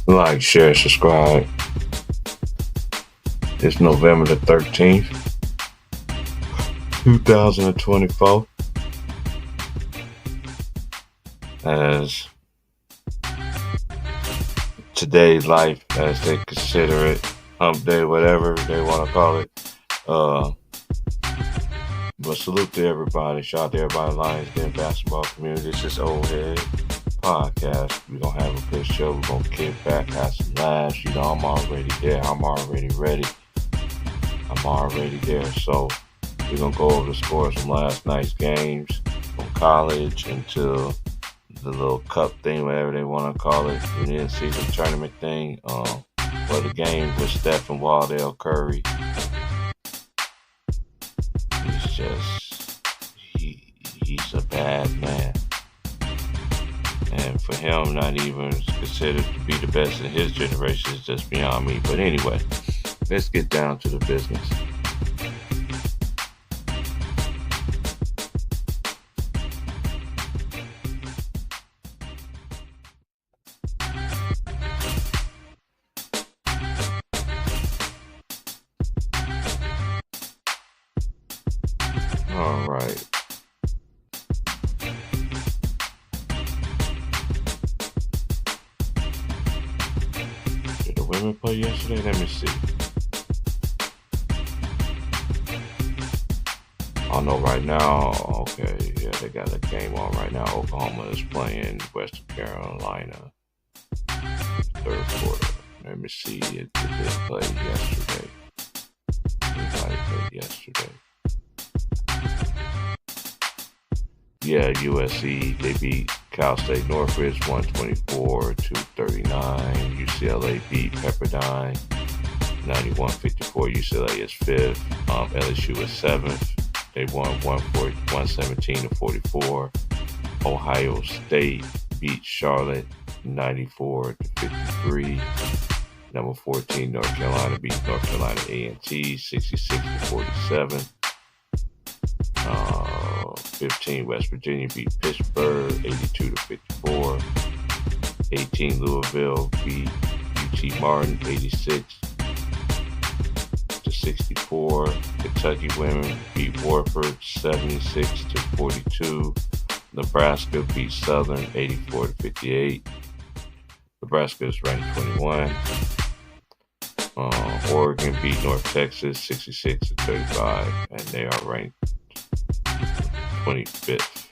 Like, share, subscribe. It's November the 13th, 2024. As today's life, as they consider it, hump day, whatever they want to call it. But salute to everybody. Shout out to everybody, Lions Den basketball community. This is Old Head Podcast. We're going to have a good show. We're going to kick back, have some laughs. You know, I'm already there. I'm already ready. I'm already there. So we're going to go over the scores from last night's games, from college until the little cup thing, whatever they want to call it, the in-season tournament thing. For the game with Steph and Wardell Curry. He's a bad man. And for him not even considered to be the best in his generation is just beyond me. But anyway, let's get down to the business. All right. Did the women play yesterday? Let me see. Oh no, right now, okay, yeah, they got a game on right now. Oklahoma is playing Western Carolina. Third quarter. Let me see. Did they play yesterday? Anybody played yesterday? Yeah, USC, they beat Cal State Northridge 124-39. UCLA beat Pepperdine 91-54. UCLA is 5th. LSU is 7th. They won 117-44. Ohio State beat Charlotte 94-53. Number 14, North Carolina beat North Carolina A&T 66-47. 15, West Virginia beat Pittsburgh 82-54. 18, Louisville beat UT Martin 86-64. Kentucky women beat Warford 76-42. Nebraska beat Southern 84-58. Nebraska is ranked 21. Oregon beat North Texas 66-35, and they are ranked 25th.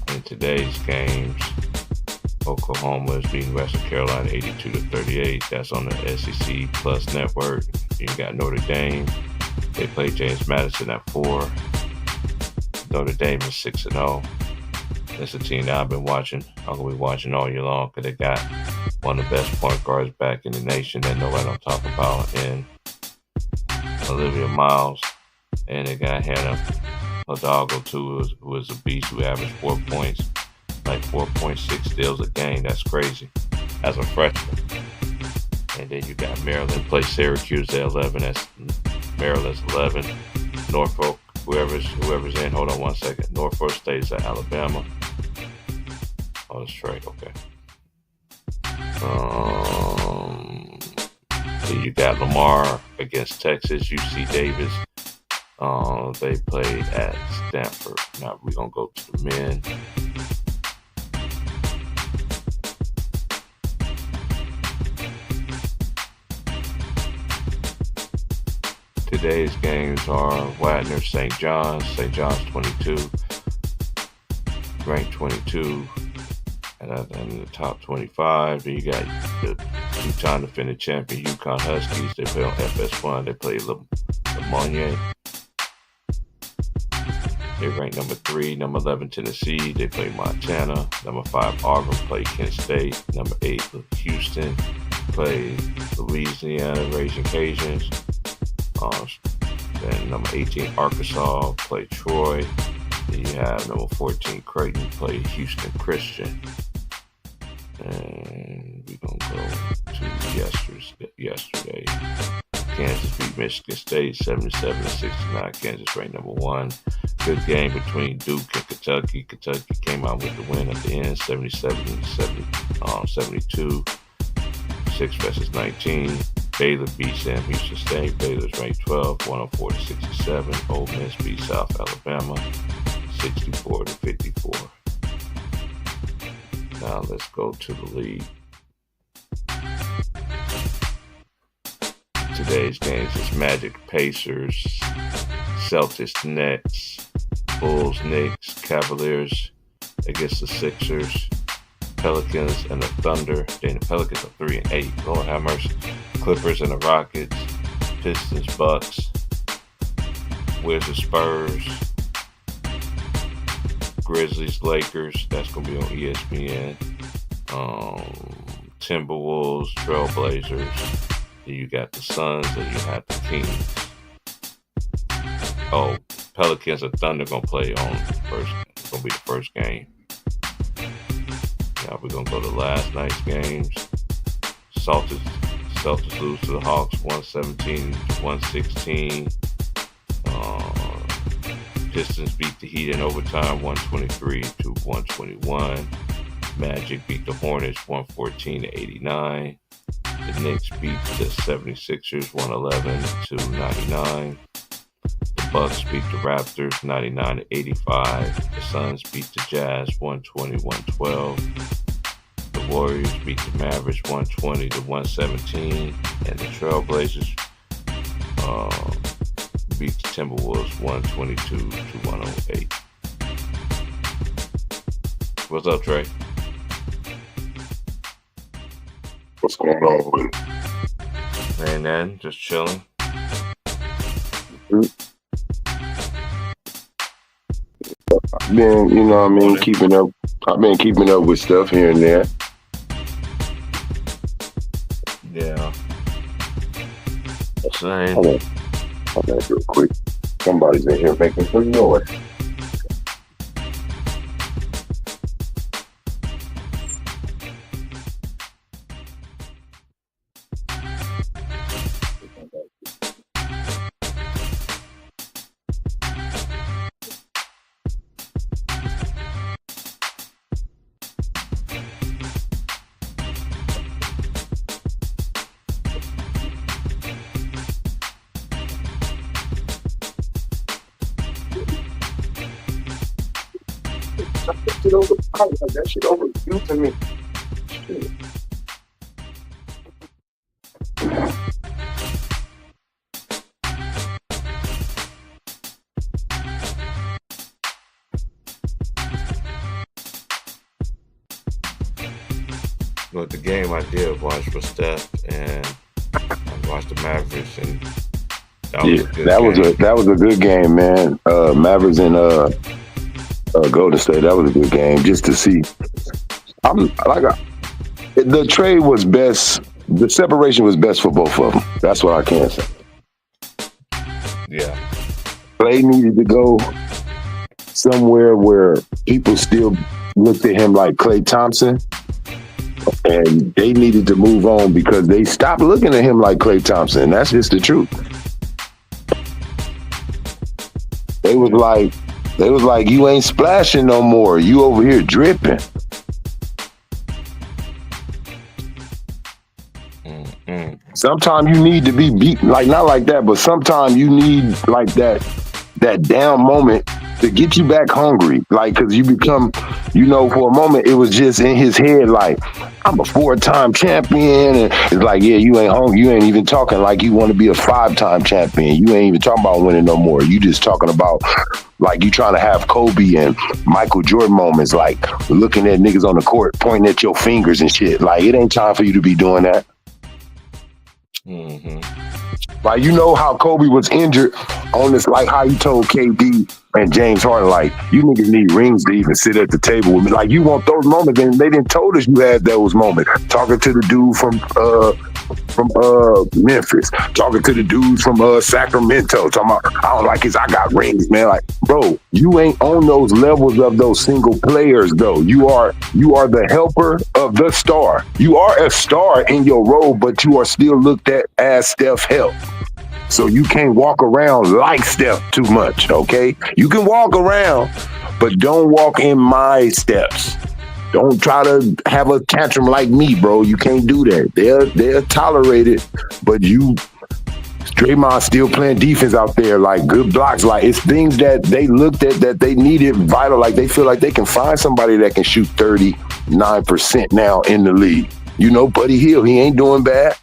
In today's games, Oklahoma is beating Western Carolina 82-38. That's on the SEC Plus Network. You got Notre Dame. They play James Madison at 4. Notre Dame is 6-0. That's a team that I've been watching. I'm going to be watching all year long because they got one of the best point guards back in the nation that nobody don't talk about in Olivia Miles. And they got Hannah Hidalgo too, who is a beast, who averaged 4 points, like 4.6 steals a game. That's crazy as a freshman. And then you got Maryland play Syracuse at 11. That's Maryland's 11. Norfolk, whoever's in. Hold on one second. Norfolk State's at Alabama. Oh, that's right. Okay. Then you got Lamar against Texas. UC Davis. They played at Stanford. Now we're going to go to the men. Today's games are Wagner, St. John's. St. John's 22, ranked 22, and in the top 25. Then you got the two-time defending champion UConn Huskies. They play on FS1. They play Lemonnier. They rank number 3. Number 11, Tennessee. They play Montana. Number 5, Auburn play Kent State. Number 8, Houston play Louisiana Raging Cajuns. Then number 18, Arkansas play Troy. Then you have number 14, Creighton play Houston Christian. And we're going to go to yesterday. Kansas beat Michigan State 77-69. Kansas ranked number 1. Good game between Duke and Kentucky. Kentucky came out with the win at the end, 77-72. 6 versus 19. Baylor beat Sam Houston State. Baylor's ranked 12, 104-67. Ole Miss beat South Alabama, 64-54. Now let's go to the league. Today's games is Magic Pacers, Celtics Nets, Bulls Knicks, Cavaliers against the Sixers, Pelicans and the Thunder. Then the Pelicans are 3-8. Lord have mercy. Clippers and the Rockets, Pistons, Bucks, Wizards, Spurs, Grizzlies, Lakers. That's gonna be on ESPN. Timberwolves, Trailblazers. Then you got the Suns and you have the Kings. Oh, Pelicans and Thunder gonna play on first. It's gonna be the first game. Now we're gonna go to last night's games. Celtics lose to the Hawks 117-116. Pistons beat the Heat in overtime 123-121. Magic beat the Hornets 114-89. The Knicks beat the 76ers 111-99. The Bucks beat the Raptors 99-85. The Suns beat the Jazz 120-112. The Warriors beat the Mavericks 120-117. And the Trailblazers beat the Timberwolves 122-108. What's up, Trey? What's going on with it? Man, then just chilling. I've been, you know what I mean, keeping up. I've been keeping up with stuff here and there. Yeah. Same. Hold on real quick. Somebody's in here making some noise. That shit over you to me. Shit. But the game I did watch was Steph, and I watched the Mavericks, and that was a good game, man. Mavericks and Golden State, that was a good game just to see. The trade was best. The separation was best for both of them. That's what I can say. Yeah. Klay needed to go somewhere where people still looked at him like Klay Thompson, and they needed to move on because they stopped looking at him like Klay Thompson. That's just the truth. They was like, you ain't splashing no more. You over here dripping. Mm-hmm. Sometimes you need to be beat, like not like that, but sometimes you need like that down moment to get you back hungry. Like, cause you become, for a moment it was just in his head like, I'm a 4-time champion, and it's like, yeah, you ain't hungry. You ain't even talking like you want to be a 5-time champion. You ain't even talking about winning no more. You just talking about like you trying to have Kobe and Michael Jordan moments, like looking at niggas on the court, pointing at your fingers and shit. Like, it ain't time for you to be doing that. Mm-hmm. Like, how Kobe was injured on this, like how he told KD and James Harden, like, you niggas need rings to even sit at the table with me. Like, you want those moments, and they didn't told us you had those moments. Talking to the dude from Memphis, talking to the dudes from Sacramento, talking about, I don't like his, I got rings, man. Like, bro, you ain't on those levels of those single players, though. You are the helper of the star. You are a star in your role, but you are still looked at as Steph help. So you can't walk around like Steph too much, okay? You can walk around, but don't walk in my steps. Don't try to have a tantrum like me, bro. You can't do that. They'll tolerate it, but Draymond still playing defense out there, like good blocks. Like it's things that they looked at that they needed vital. Like they feel like they can find somebody that can shoot 39% now in the league. You know, Buddy Hield, he ain't doing bad.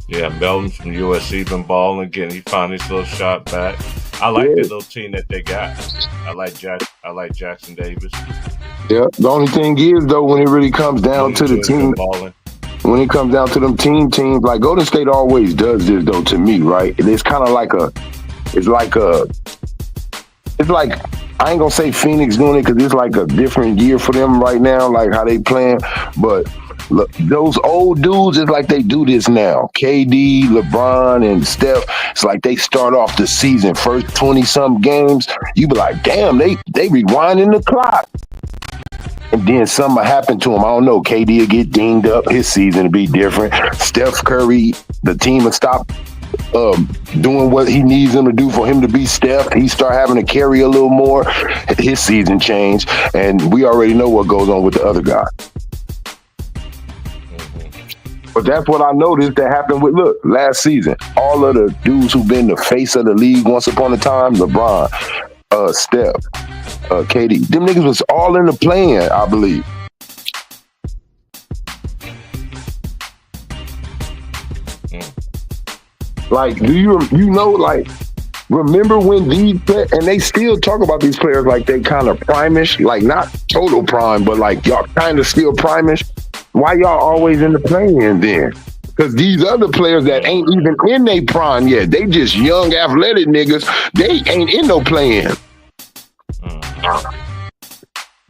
Yeah, Melton from USC been balling again. He found his little shot back. I like the little team that they got. I like Jackson Davis. Yeah. The only thing is though, when it really comes down to the team, when it comes down to them teams, like Golden State always does this though to me, right? It's kind of like I ain't gonna say Phoenix doing it because it's like a different year for them right now, like how they playing. But look, those old dudes, it's like they do this now. KD, LeBron, and Steph, it's like they start off the season, first 20-some games, you be like, damn, they rewinding the clock. And then something happen to him. I don't know. KD will get dinged up. His season will be different. Steph Curry, the team will stop doing what he needs them to do for him to be Steph. He start having to carry a little more. His season changed. And we already know what goes on with the other guy. But that's what I noticed that happened with, look, last season. All of the dudes who've been the face of the league once upon a time, LeBron, Steph, KD, them niggas was all in the plan, I believe. Like, do you know, like, remember when these players, and they still talk about these players like they kind of prime-ish, like not total prime, but like y'all kind of still prime-ish. Why y'all always in the play-in then? Because these other players that ain't even in their prime yet, they just young, athletic niggas, they ain't in no play-in.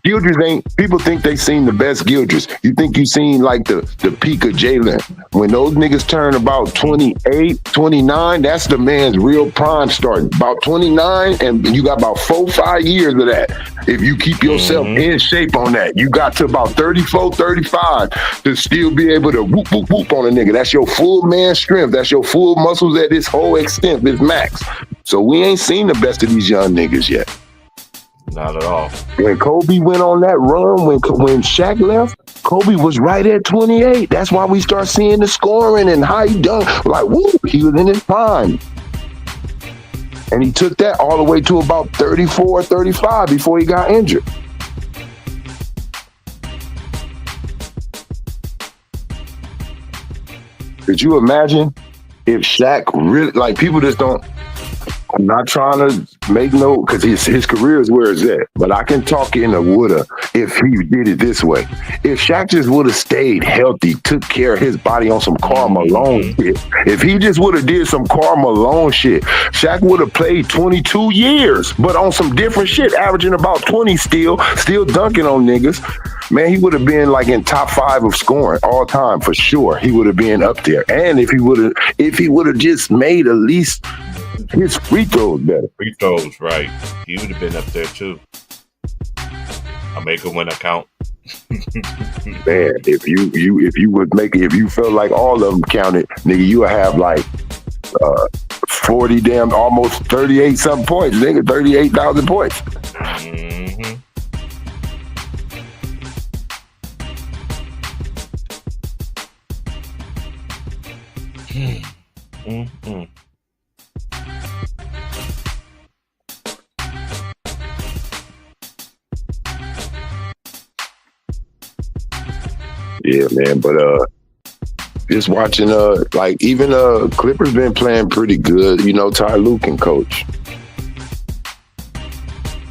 Gildress ain't, people think they seen the best Gildress. You think you seen like the peak of Jalen. When those niggas turn about 28, 29, that's the man's real prime start. About 29, and you got about 4-5 years of that. If you keep yourself in shape on that, you got to about 34, 35 to still be able to whoop, whoop, whoop on a nigga. That's your full man strength. That's your full muscles at this whole extent, this max. So we ain't seen the best of these young niggas yet. Not at all. When Kobe went on that run, when Shaq left, Kobe was right at 28. That's why we start seeing the scoring and how he done. Like, woo, he was in his prime. And he took that all the way to about 34, 35 before he got injured. Could you imagine if Shaq really, like, people just don't, I'm not trying to make no, because his career is where it's at. But I can talk in a woulda if he did it this way. If Shaq just would have stayed healthy, took care of his body on some Karl Malone shit. If he just would have did some Karl Malone shit, Shaq would have played 22 years, but on some different shit, averaging about 20 still dunking on niggas. Man, he would have been like in top 5 of scoring all time for sure. He would have been up there. And if he would have just made at least his free throws better. Free throws, right. He would have been up there too. I'll make a winner count. Man, if you would make it, if you felt like all of them counted, nigga, you would have like 40 damn, almost 38 something points, nigga, 38,000 points. Mm-hmm. Mm-hmm. Yeah, man, but just watching like even Clippers been playing pretty good. You know, Ty Lue can coach.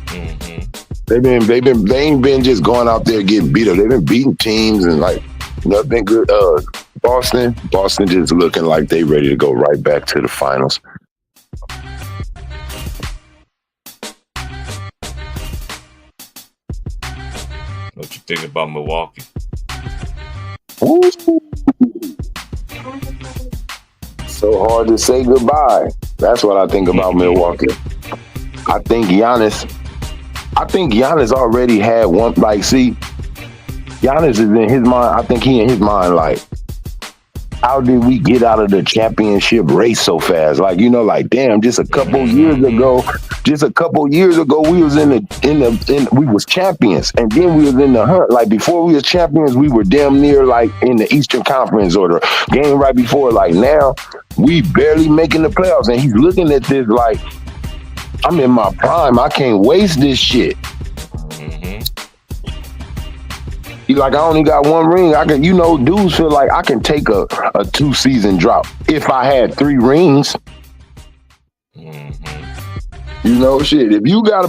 Mm-hmm. They ain't been just going out there getting beat up. They've been beating teams and like nothing good. Boston just looking like they ready to go right back to the finals. What you think about Milwaukee? Ooh. So hard to say goodbye. That's what I think about Milwaukee. I think Giannis already had one. Like, see, Giannis is in his mind. I think he in his mind like, how did we get out of the championship race so fast? Like, you know, like damn, just a couple years ago, we was we was champions, and then we was in the hunt. Like before we was champions, we were damn near like in the Eastern Conference or the game right before. Like now, we barely making the playoffs, and he's looking at this like, I'm in my prime. I can't waste this shit. He like, I only got one ring. I can, you know, dudes feel like I can take a 2-season drop if I had 3 rings. You know, shit. If you got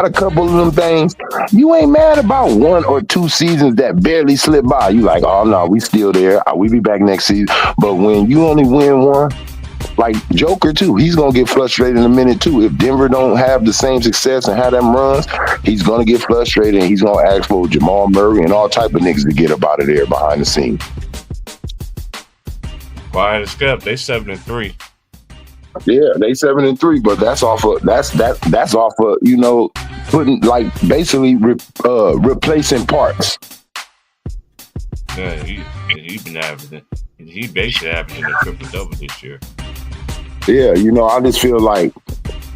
a couple of them things, you ain't mad about 1 or 2 seasons that barely slip by. You like, oh no, we still there. We be back next season. But when you only win 1, like Joker too, he's gonna get frustrated in a minute too. If Denver don't have the same success and have them runs, he's gonna get frustrated and he's gonna ask for Jamal Murray and all type of niggas to get up out of there behind the scenes. Behind the scalp, they 7-3. Yeah, they 7-3, but that's off of you know, putting like basically replacing parts. Yeah, he been averaging. He basically averaging a triple-double this year. Yeah, you know, I just feel like,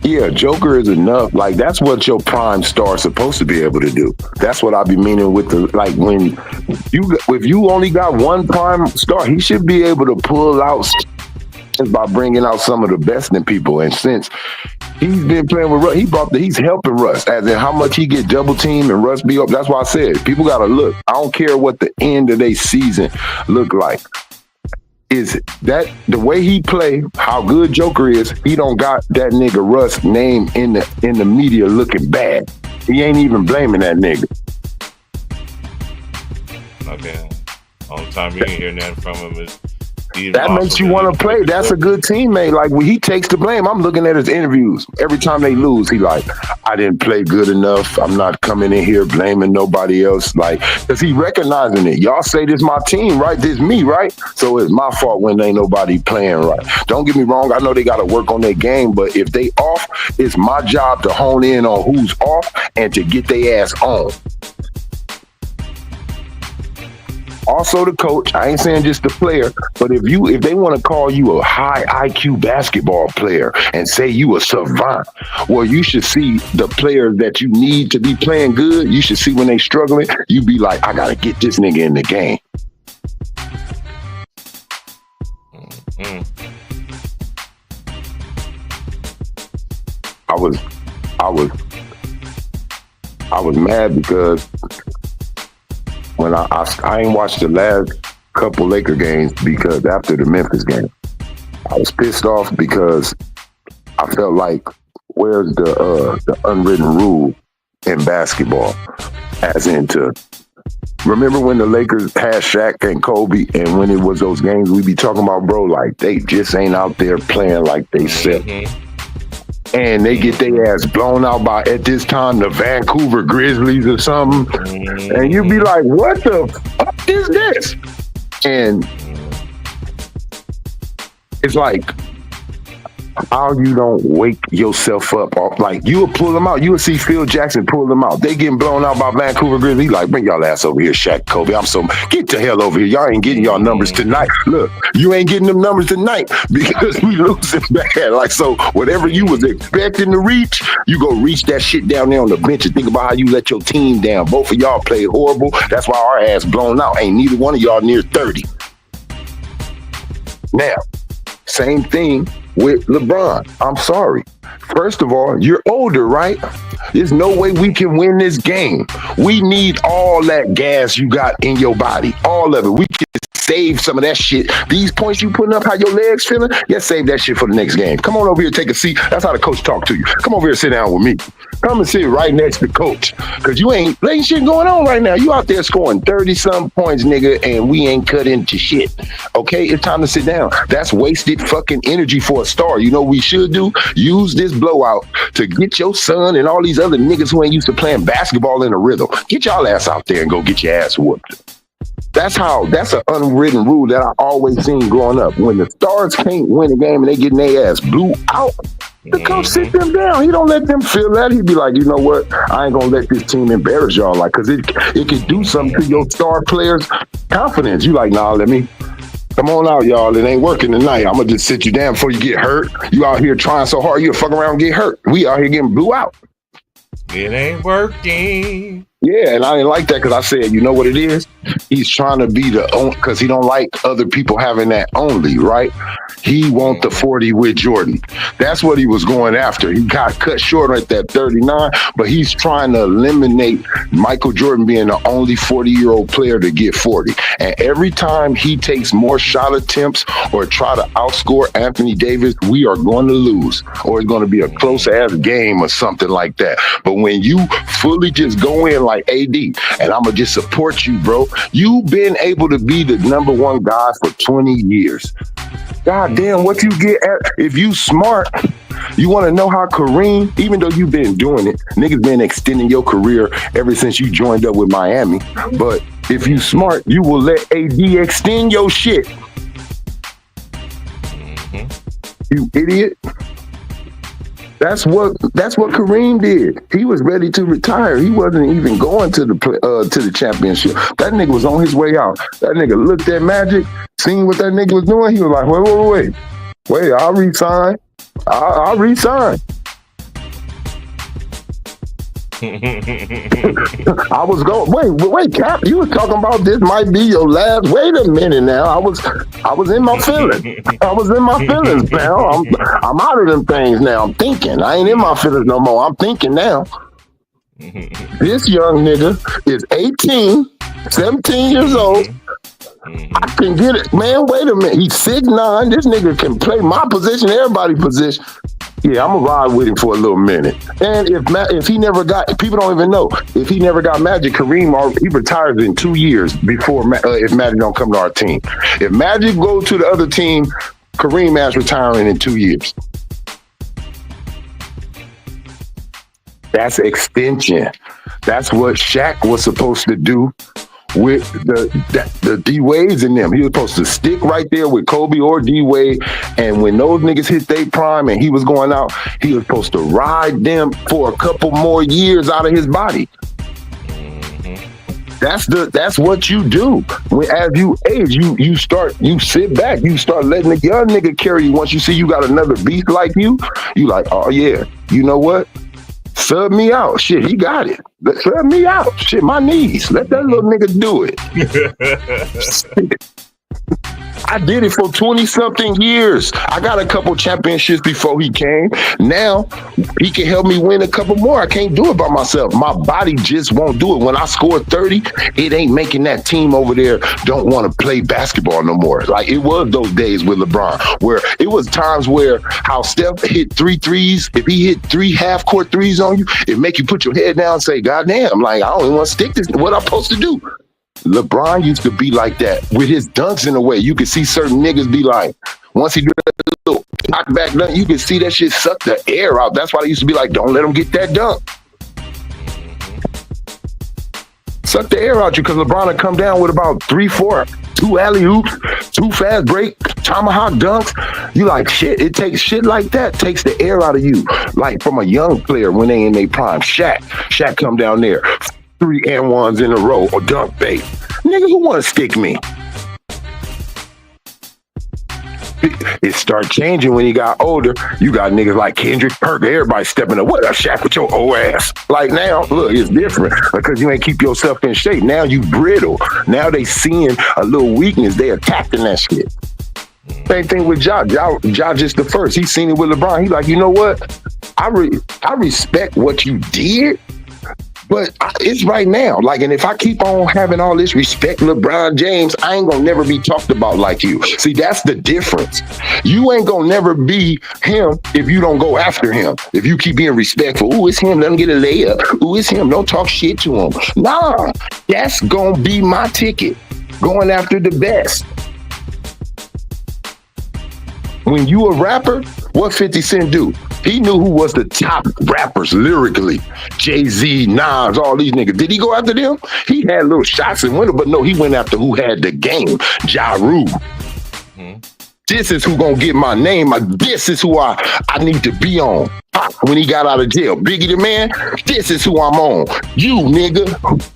yeah, Joker is enough. Like, that's what your prime star is supposed to be able to do. That's what I be meaning with the, like, when if you only got one prime star, he should be able to pull out by bringing out some of the best in people. And since he's been playing with Russ, he's helping Russ, as in how much he get double teamed and Russ be up. That's why I said, people got to look. I don't care what the end of their season look like. Is that the way he play, how good Joker is, he don't got that nigga Russ name in the media looking bad. He ain't even blaming that nigga. Okay. All the time you ain't hear nothing from him is that makes you want to play. That's a good teammate. Like when he takes the blame, I'm looking at his interviews. Every time they lose, he like, I didn't play good enough. I'm not coming in here blaming nobody else. Like, cause he recognizing it. Y'all say this my team, right? This me, right? So it's my fault when ain't nobody playing right. Don't get me wrong. I know they got to work on their game, but if they off, it's my job to hone in on who's off and to get their ass on. Also the coach, I ain't saying just the player, but if they want to call you a high IQ basketball player and say you a savant, well, you should see the players that you need to be playing good. You should see when they struggling, you be like, I gotta get this nigga in the game. I was mad because when I ain't watched the last couple Laker games because after the Memphis game, I was pissed off because I felt like, where's the unwritten rule in basketball? As into, remember when the Lakers had Shaq and Kobe, and when it was those games we be talking about, bro, like they just ain't out there playing like they said. And they get their ass blown out by, at this time, the Vancouver Grizzlies or something. And you be like, what the fuck is this? And it's like, how you don't wake yourself up off, like you will pull them out. You will see Phil Jackson pull them out. They getting blown out by Vancouver Grizzlies. Like, bring y'all ass over here, Shaq, Kobe. Get the hell over here. Y'all ain't getting y'all numbers tonight. Look, you ain't getting them numbers tonight because we losing bad. Like, so whatever you was expecting to reach, you go reach that shit down there on the bench and think about how you let your team down. Both of y'all played horrible. That's why our ass blown out. Ain't neither one of y'all near 30. Now, same thing with LeBron. I'm sorry. First of all, you're older, right? There's no way we can win this game. We need all that gas you got in your body. All of it. We can save some of that shit. These points you putting up, how your legs feeling, save that shit for the next game. Come on over here, take a seat. That's how the coach talk to you. Come over here, sit down with me. Come and sit right next to coach. Because you ain't shit going on right now. You out there scoring 30-something points, nigga, and we ain't cut into shit. Okay? It's time to sit down. That's wasted fucking energy for a star. You know what we should do? Use this blowout to get your son and all these other niggas who ain't used to playing basketball in a rhythm. Get y'all ass out there and go get your ass whooped. That's an unwritten rule that I always seen growing up. When the stars can't win a game and they getting their ass blew out, the coach sit them down. He don't let them feel that. He'd be like, you know what? I ain't gonna let this team embarrass y'all. Like, cause it could do something to your star players' confidence. You like, nah, let me Come on out, y'all. It ain't working tonight. I'm gonna just sit you down before you get hurt. You out here trying so hard, you'll fuck around and get hurt. We out here getting blew out. It ain't working. Yeah, and I didn't like that because I said, you know what it is? He's trying to be the only, because he don't like other people having that only, right? He want the 40 with Jordan. That's what he was going after. He got cut short at that 39, but he's trying to eliminate Michael Jordan being the only 40-year-old player to get 40. And every time he takes more shot attempts or try to outscore Anthony Davis, we are going to lose, or it's going to be a close-ass game or something like that. But when you fully just go in like AD, and I'm going to just support you, bro. You've been able to be the number one guy for 20 years. God damn, what you get at, if you smart, you want to know how Kareem, even though you've been doing it, niggas been extending your career ever since you joined up with Miami. But if you smart, you will let AD extend your shit. You idiot. That's what Kareem did. He was ready to retire. He wasn't even going to the championship. That nigga was on his way out. That nigga looked at Magic, seen what that nigga was doing. He was like, wait, I'll resign. I'll resign. I was going. Wait, Cap. You was talking about this might be your last. Wait a minute now. I was in my feelings. I was in my feelings now. I'm out of them things now. I'm thinking. I ain't in my feelings no more. I'm thinking now. This young nigga is 18, 17 years old. I can get it, man. Wait a minute. He's 6'9". This nigga can play my position, everybody's position. Yeah, I'm gonna ride with him for a little minute. And if he never got, people don't even know, if he never got Magic, Kareem, he retires in 2 years before if Magic don't come to our team. If Magic goes to the other team, Kareem is retiring in 2 years. That's extension. That's what Shaq was supposed to do with the D-Wades in them. He was supposed to stick right there with Kobe or D-Wade, and when those niggas hit their prime and he was going out, he was supposed to ride them for a couple more years out of his body. That's what you do. As you age, you sit back, you start letting the young nigga carry you. Once you see you got another beast like you like, oh yeah, you know what? Sub me out. Shit, he got it. Sub me out. Shit, my knees. Let that little nigga do it. I did it for 20-something years. I got a couple championships before he came. Now, he can help me win a couple more. I can't do it by myself. My body just won't do it. When I score 30, it ain't making that team over there don't want to play basketball no more. Like, it was those days with LeBron, where it was times where how Steph hit 3 threes. If he hit 3 half-court threes on you, it make you put your head down and say, God damn, like, I don't even want to stick this. What I'm supposed to do? LeBron used to be like that with his dunks in a way. You could see certain niggas be like, once he do that little knockback dunk, you can see that shit suck the air out. That's why they used to be like, don't let him get that dunk. Suck the air out you, because LeBron would come down with about 3-4, 2 alley-oops, 2 fast break, tomahawk dunks. You like, shit, it takes shit like that, takes the air out of you. Like from a young player when they in their prime. Shaq come down there. 3 and 1s in a row or dunk bait. Nigga, who want to stick me? It started changing when he got older. You got niggas like Kendrick Perk, everybody stepping up. What up, Shaq, with your old ass? Like now, look, it's different because you ain't keep yourself in shape. Now you brittle. Now they seeing a little weakness. They attacking that shit. Same thing with Ja. Ja just the first. He seen it with LeBron. He like, you know what? I respect what you did. But it's right now. Like, and if I keep on having all this respect, LeBron James, I ain't gonna never be talked about like you. See, that's the difference. You ain't gonna never be him if you don't go after him. If you keep being respectful. Ooh, it's him. Let him get a layup. Ooh, it's him. Don't talk shit to him. Nah, that's gonna be my ticket. Going after the best. When you a rapper, what 50 Cent do? He knew who was the top rappers lyrically. Jay-Z, Nas, all these niggas. Did he go after them? He had little shots in winter, but no, he went after who had the game. Ja Rule. This is who gonna get my name. This is who I need to be on. When he got out of jail. Biggie the Man, this is who I'm on. You, nigga.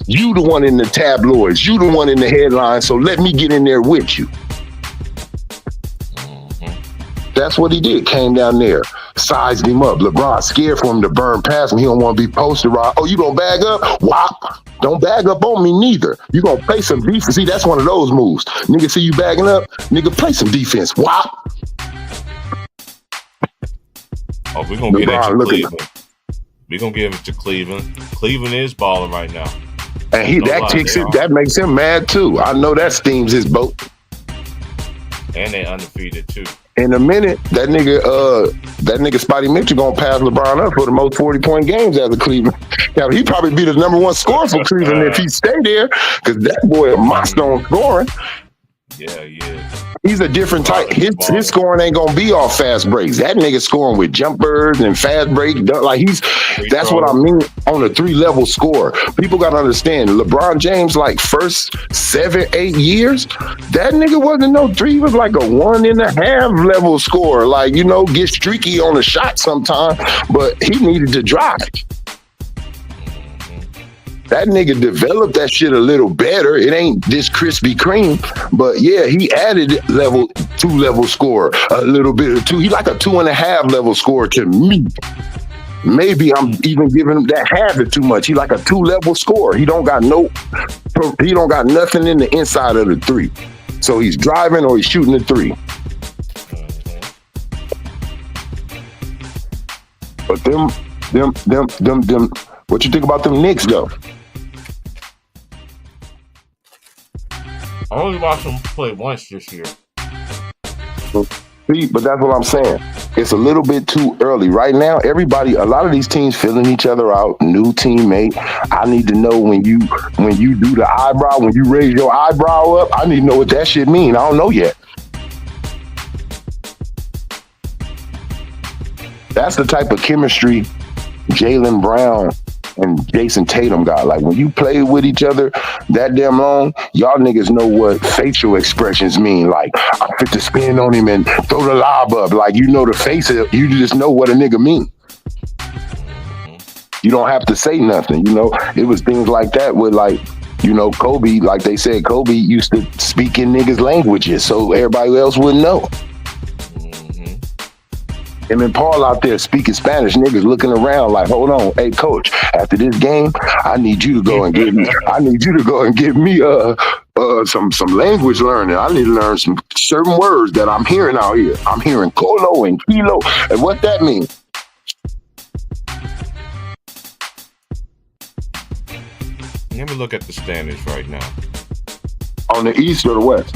You the one in the tabloids. You the one in the headlines, so let me get in there with you. That's what he did. Came down there, sized him up. LeBron scared for him to burn past him. He don't want to be posted right. Oh, you gonna bag up? Wop. Don't bag up on me neither. You gonna play some defense. See, that's one of those moves. Nigga see you bagging up, nigga play some defense. Wop. Oh, we're gonna get at you, Cleveland. We're gonna give it to Cleveland. Cleveland is balling right now. And that makes him mad too. I know that steams his boat. And they undefeated too. In a minute, that nigga Spotty Mitchell gonna pass LeBron up for the most 40-point games as a Cleveland. Now he probably be the number one scorer for Cleveland if he stay there, because that boy a monster on scoring. Yeah. He's a different type. His scoring ain't gonna be off fast breaks. That nigga scoring with jumpers and fast break. Like that's what I mean on a 3-level score. People gotta understand. LeBron James, like first 7-8 years, that nigga wasn't no 3. He was like a 1.5 level scorer. Like, get streaky on a shot sometime, but he needed to drive. That nigga developed that shit a little better. It ain't this Krispy Kreme, but yeah, he added 2-level score, a little bit of 2. He like a 2.5 level score to me. Maybe I'm even giving him that half it too much. He like a 2-level score. He don't got nothing in the inside of the 3. So he's driving or he's shooting the 3. But them. What you think about them Knicks though? I only watched them play once this year. See, but that's what I'm saying. It's a little bit too early. Right now, a lot of these teams filling each other out, new teammate. I need to know when you do the eyebrow, when you raise your eyebrow up, I need to know what that shit mean. I don't know yet. That's the type of chemistry Jaylen Brown and Jason Tatum got. Like, when you play with each other that damn long, y'all niggas know what facial expressions mean. Like, I fit to spin on him and throw the lob up. Like, the face, you just know what a nigga mean. You don't have to say nothing, It was things like that with, like, Kobe, like they said, Kobe used to speak in niggas' languages so everybody else wouldn't know. And then Paul out there speaking Spanish, niggas looking around like, hold on, hey coach, after this game, I need you to go and give me some language learning. I need to learn some certain words that I'm hearing out here. I'm hearing colo and kilo, and what that means. Let me look at the standings right now. On the East or the West?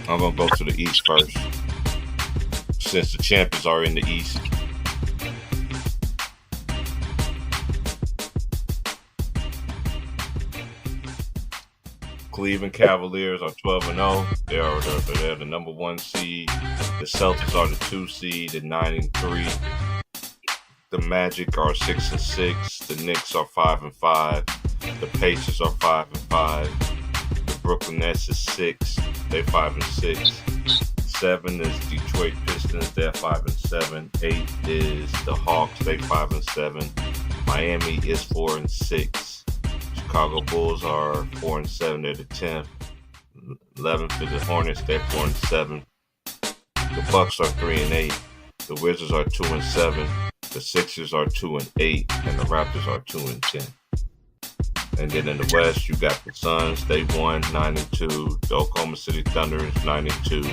I'm gonna go to the East first, since the champions are in the East. Cleveland Cavaliers are 12-0. They're the number 1 seed. The Celtics are the 2 seed at 9-3. The Magic are 6-6. The Knicks are 5-5. The Pacers are 5-5. The Brooklyn Nets is 6. They're 5-6. 7 is Detroit Pistons, they're 5-7. 8 is the Hawks, they 5-7. Miami is 4-6. Chicago Bulls are 4-7, they're the 10th. 11th is the Hornets, they're 4-7. The Bucks are 3-8. The Wizards are 2-7. The Sixers are 2-8, and the Raptors are 2-10. And then in the West, you got the Suns, they won 9-2. The Oklahoma City Thunder is 9-2.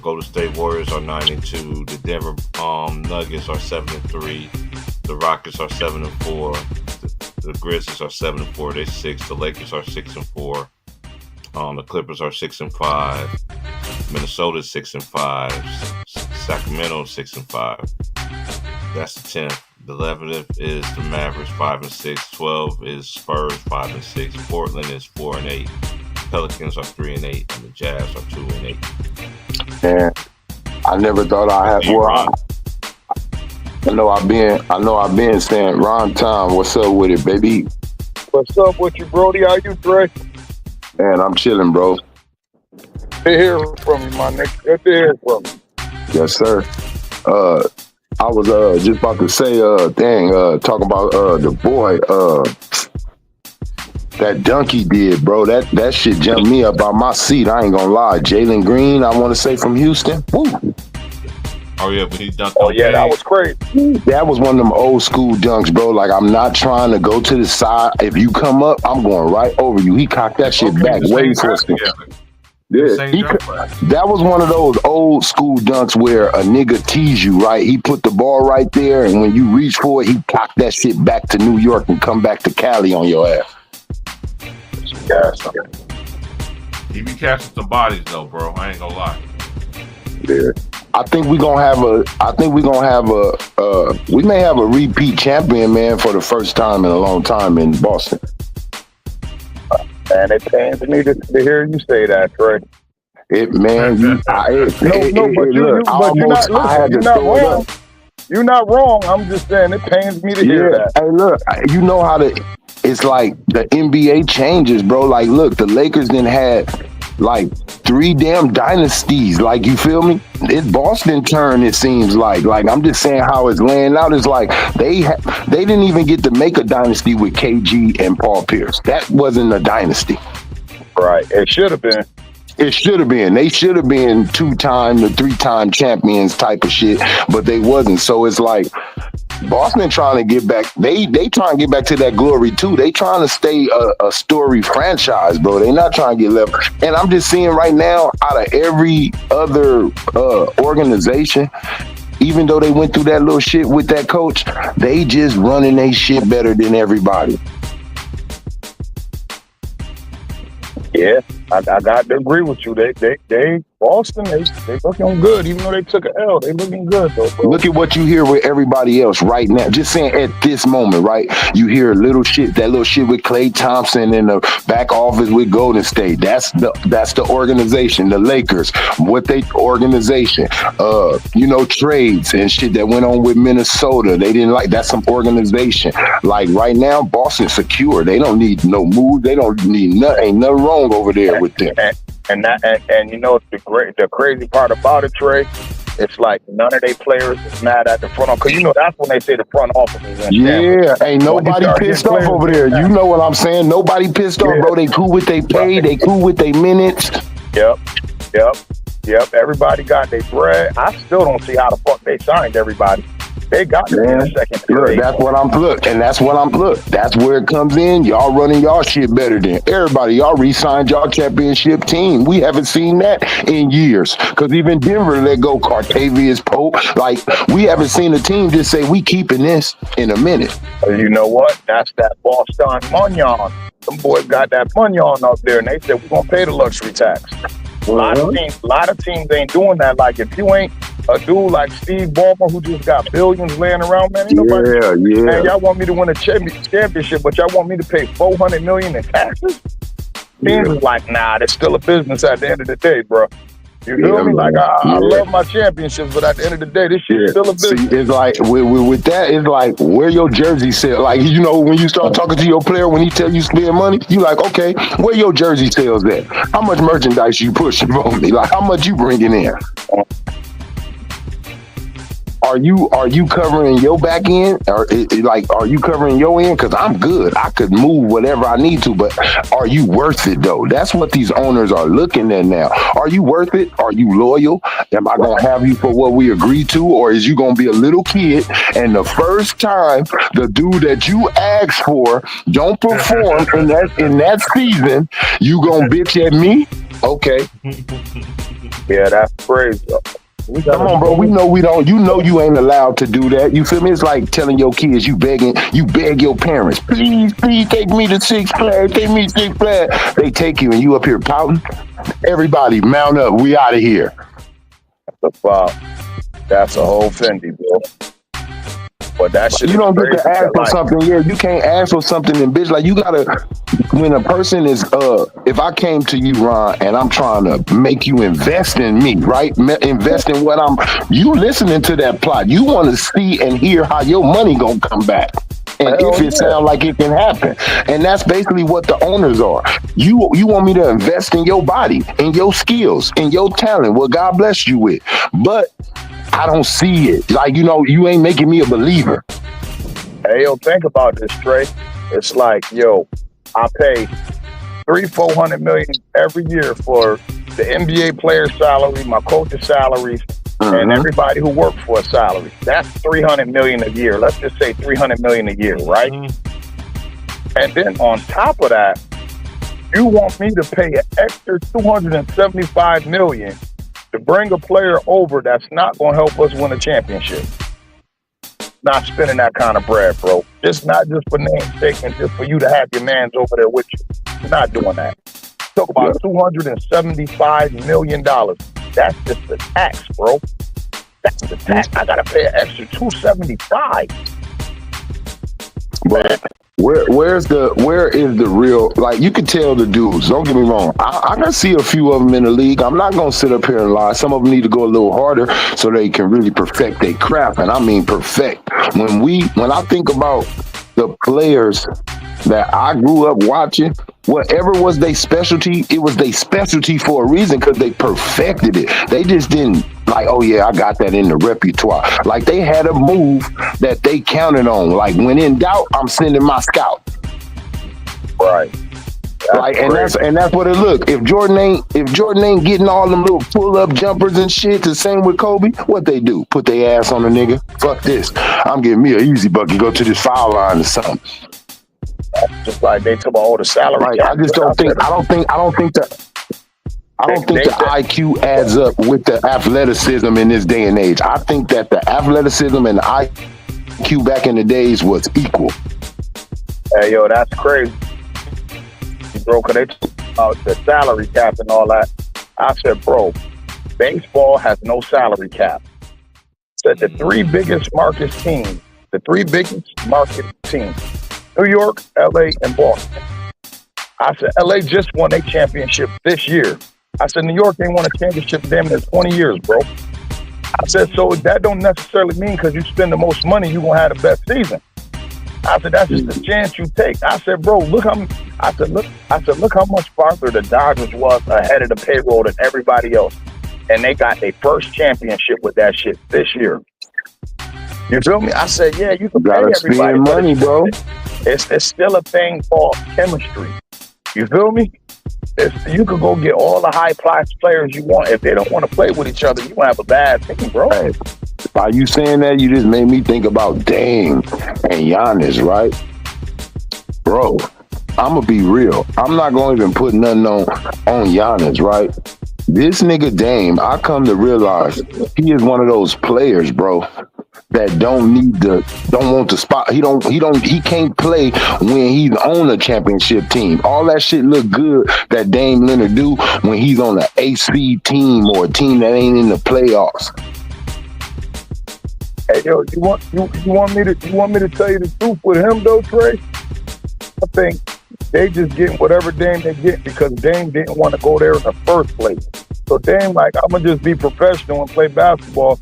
Golden State Warriors are 9-2. The Denver Nuggets are 7-3. The Rockets are 7-4. The Grizzlies are 7-4. They're 6. The Lakers are 6-4. The Clippers are 6-5. Minnesota 6-5. Sacramento 6-5. That's the 10th. The 11th is the Mavericks 5-6. 12 is Spurs 5-6. Portland is 4-8. Pelicans are 3-8, and the Jazz are 2-8. And I never thought I had. Well, I know I've been saying, Ron Tom, what's up with it, baby? What's up with you, Brody? How you, Trey? Man, I'm chilling, bro. Good to hear from you, my nigga. Good to hear from you. Yes, sir. I was just about to say talking about the boy that dunk he did, bro. That shit jumped me up out my seat. I ain't gonna lie. Jalen Green, I want to say from Houston. Woo. Oh yeah, when he dunked Oh on yeah, that Kane. was crazy. That was one of them old school dunks, bro. Like, I'm not trying to go to the side. If you come up, I'm going right over you. He cocked that shit Okay, back the way same for draft us. together. Yeah, Same draft class. that was one of those old school dunks where a nigga tease you, right? He put the ball right there, and when you reach for it, he cocked that shit back to New York and come back to Cali on your ass. Yes. He be catching some bodies though, bro. I ain't gonna lie. Yeah. I think we may have a repeat champion, man, for the first time in a long time in Boston. Man, it pains me to hear you say that, Trey. It, man, you, I, it, No, it, no, it, but it, you, look, you, I but you're almost, not. I had Listen, to you're not throw it wrong. up. You're not wrong. I'm just saying it pains me to hear Yeah, that. hey, look, you know how it's like the NBA changes, bro. Like, look, the Lakers then had like 3 damn dynasties. Like, you feel me? It's Boston turn, it seems like. Like, I'm just saying how it's laying out. It's like they didn't even get to make a dynasty with KG and Paul Pierce. That wasn't a dynasty. Right. It should have been. It should have been. They should have been 2-time to 3-time champions type of shit, but they wasn't. So it's like Boston trying to get back. They trying to get back to that glory too. They trying to stay a story franchise, bro. They not trying to get left. And I'm just seeing right now, out of every other organization, even though they went through that little shit with that coach, they just running their shit better than everybody. Yeah, I got to agree with you. They Boston, they looking good. Even though they took an L, they looking good though, bro. Look at what you hear with everybody else right now. Just saying at this moment, right? You hear that little shit with Klay Thompson in the back office with Golden State. That's the organization, the Lakers. Organization. Trades and shit that went on with Minnesota. They didn't like that's some organization. Like right now, Boston's secure. They don't need no move. They don't need nothing. Ain't nothing wrong over there with them. And you know the crazy part about it, Trey, it's like none of their players is mad at the front office. Cause that's when they say the front office is in Yeah, ain't nobody pissed off over there. You know what I'm saying? Nobody pissed off, bro. They cool with they pay. They cool with their minutes. Yep. Everybody got their bread. I still don't see how the fuck they signed everybody. They got to be in the second period. That's where it comes in. Y'all running y'all shit better than everybody. Y'all re-signed y'all championship team. We haven't seen that in years. Because even Denver let go Cartavius Pope. Like, we haven't seen a team just say, we keeping this in a minute. You know what? That's that Boston Munyon. Them boys got that Munyon up there, and they said, we're going to pay the luxury tax. A lot of teams ain't doing that. Like, if you ain't a dude like Steve Ballmer who just got billions laying around, man, ain't nobody. Man, y'all want me to win a championship, but y'all want me to pay $400 million in taxes? Teams is like, nah, it's still a business at the end of the day, bro. You feel me? Like, I love my championships, but at the end of the day, this shit is still a business. See, it's like, with that, it's like, where your jersey sales? Like, when you start talking to your player, when he tell you spend money, you like, okay, where your jersey sales at? How much merchandise you pushing for me? Like, how much you bringing in? Are you covering your back end, or are you covering your end? Because I'm good. I could move whatever I need to, but are you worth it though? That's what these owners are looking at now. Are you worth it? Are you loyal? Am I gonna have you for what we agreed to, or is you gonna be a little kid and the first time the dude that you asked for don't perform in that season, you gonna bitch at me? Okay. Yeah, that's crazy. Come on, bro. We know we don't. You know you ain't allowed to do that. You feel me? It's like telling your kids you beg your parents, please take me to Six Flags. Take me to Six Flags. They take you and you up here pouting. Everybody mount up. We out of here. That's a whole Fendi, bro. But that shit. You don't get to ask for something. Yeah, you can't ask for something, and bitch, like you gotta. When a person is, if I came to you, Ron, and I'm trying to make you invest in me, right? Invest in what you listening to that plot. You want to see and hear how your money gonna come back. And if it sounds like it can happen. And that's basically what the owners are. You want me to invest in your body, in your skills, in your talent, what God bless you with. But I don't see it. Like, you ain't making me a believer. Hey, think about this, Trey. It's like, I pay $300-400 million every year for the NBA player salary, my coach's salaries, and everybody who worked for a salary. That's $300 million a year. Let's just say $300 million a year, right? And then on top of that, you want me to pay an extra $275 million to bring a player over that's not going to help us win a championship. Not spending that kind of bread, bro. Just not just for namesake and just for you to have your mans over there with you. You're not doing that. Talk about $275 million. That's just the tax, bro. That's the tax. I gotta pay an extra $275. But where is the real, like, you can tell the dudes, don't get me wrong, I can see a few of them in the league. I'm not gonna sit up here and lie. Some of them need to go a little harder so they can really perfect their craft, and I mean perfect. When I think about the players that I grew up watching, whatever was their specialty, it was their specialty for a reason, because they perfected it. They just didn't like, oh yeah, I got that in the repertoire. Like, they had a move that they counted on. Like, when in doubt, I'm sending my scout. Right. Like, and that's what it look. If Jordan ain't getting all them little pull-up jumpers and shit, the same with Kobe, what they do? Put their ass on the nigga. Fuck this. I'm getting me an easy bucket, go to this foul line or something. Just like they took all the salary. Right. I just don't think the IQ adds up with the athleticism in this day and age. I think that the athleticism and the IQ back in the days was equal. Hey, yo, that's crazy, bro, because they talk about the salary cap and all that. I said, bro, baseball has no salary cap. Said the three biggest market teams, New York, LA, and Boston. I said, LA just won a championship this year. I said, New York ain't won a championship damn near 20 years, bro. I said, so that don't necessarily mean because you spend the most money, you're going to have the best season. I said, that's just a chance you take. I said, bro, look how much farther the Dodgers was ahead of the payroll than everybody else. And they got their first championship with that shit this year. You feel me? I said, yeah, you can pay everybody. Spend money, bro. It's still a thing called chemistry. You feel me? You could go get all the high-class players you want. If they don't want to play with each other, you gonna have a bad team, bro. Hey, by you saying that, you just made me think about Dame and Giannis, right? Bro, I'm gonna be real. I'm not gonna even put nothing on Giannis, right? This nigga Dame, I come to realize he is one of those players, bro, that don't want the spot. He can't play when he's on a championship team. All that shit look good that Dame Leonard do when he's on an AC team or a team that ain't in the playoffs. Hey, yo, you want me to tell you the truth with him though, Trey? I think they just getting whatever Dame they get because Dame didn't want to go there in the first place. So Dame like, I'm gonna just be professional and play basketball.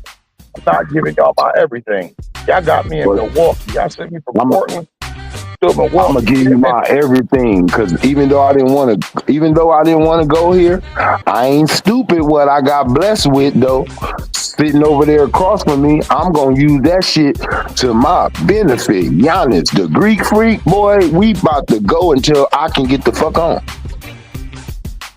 I'm not giving y'all my everything. Y'all got me in Milwaukee. Y'all sent me from Portland to Milwaukee. I'm gonna give you my everything, because even though I didn't want to go here, I ain't stupid. What I got blessed with though, sitting over there across from me, I'm gonna use that shit to my benefit. Giannis, the Greek freak, boy, we about to go until I can get the fuck on.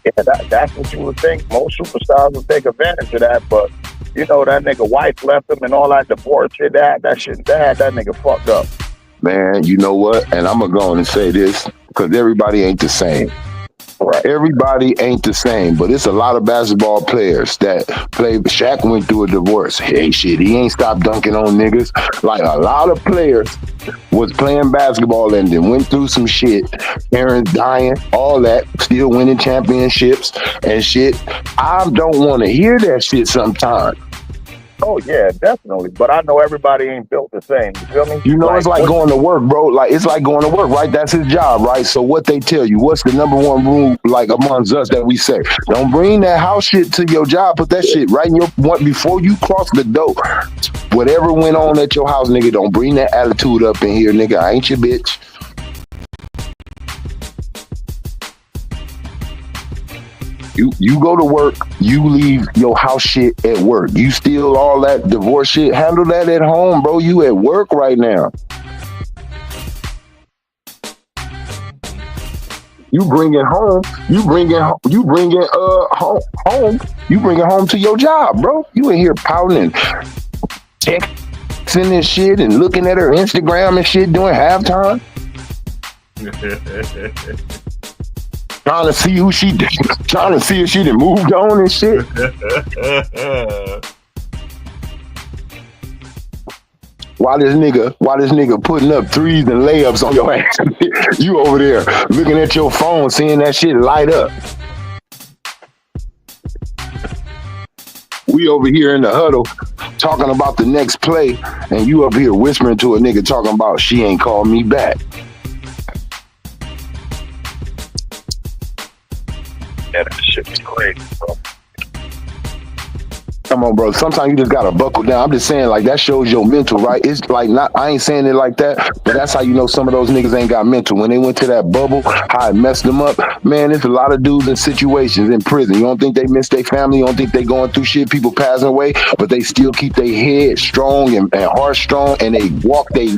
Yeah, that's what you would think. Most superstars would take advantage of that, but you know, that nigga wife left him and all that divorce shit, that nigga fucked up. Man, you know what? And I'm going to go on and say this, because everybody ain't the same. Right. Everybody ain't the same, but it's a lot of basketball players that play. Shaq went through a divorce. Hey, shit, he ain't stopped dunking on niggas. Like, a lot of players was playing basketball and then went through some shit. Parents dying, all that, still winning championships and shit. I don't want to hear that shit sometimes. Oh, yeah, definitely. But I know everybody ain't built the same. You feel me? You know, it's like going to work, bro. Like, it's like going to work, right? That's his job, right? So what they tell you, what's the number one rule, like, amongst us that we say? Don't bring that house shit to your job. Put that shit right in your, before you cross the door. Whatever went on at your house, nigga, don't bring that attitude up in here, nigga. I ain't your bitch. You go to work, you leave your house shit at work. You steal all that divorce shit, handle that at home, bro. You at work right now. You bring it home. You bring it home. You bring it home to your job, bro. You in here pouting and texting and shit and looking at her Instagram and shit during halftime. Trying to see who she did. Trying to see if she done moved on and shit. Why this nigga putting up threes and layups on your ass? You over there looking at your phone, seeing that shit light up. We over here in the huddle talking about the next play, and you up here whispering to a nigga talking about she ain't called me back. Yeah, that shit be crazy, bro. Come on, bro. Sometimes you just gotta buckle down. I'm just saying, like, that shows your mental, right? It's like, not, I ain't saying it like that, but that's how you know some of those niggas ain't got mental. When they went to that bubble, how it messed them up. Man, there's a lot of dudes in situations in prison. You don't think they miss their family? You don't think they going through shit, people passing away, but they still keep their head strong and heart strong, and they walk they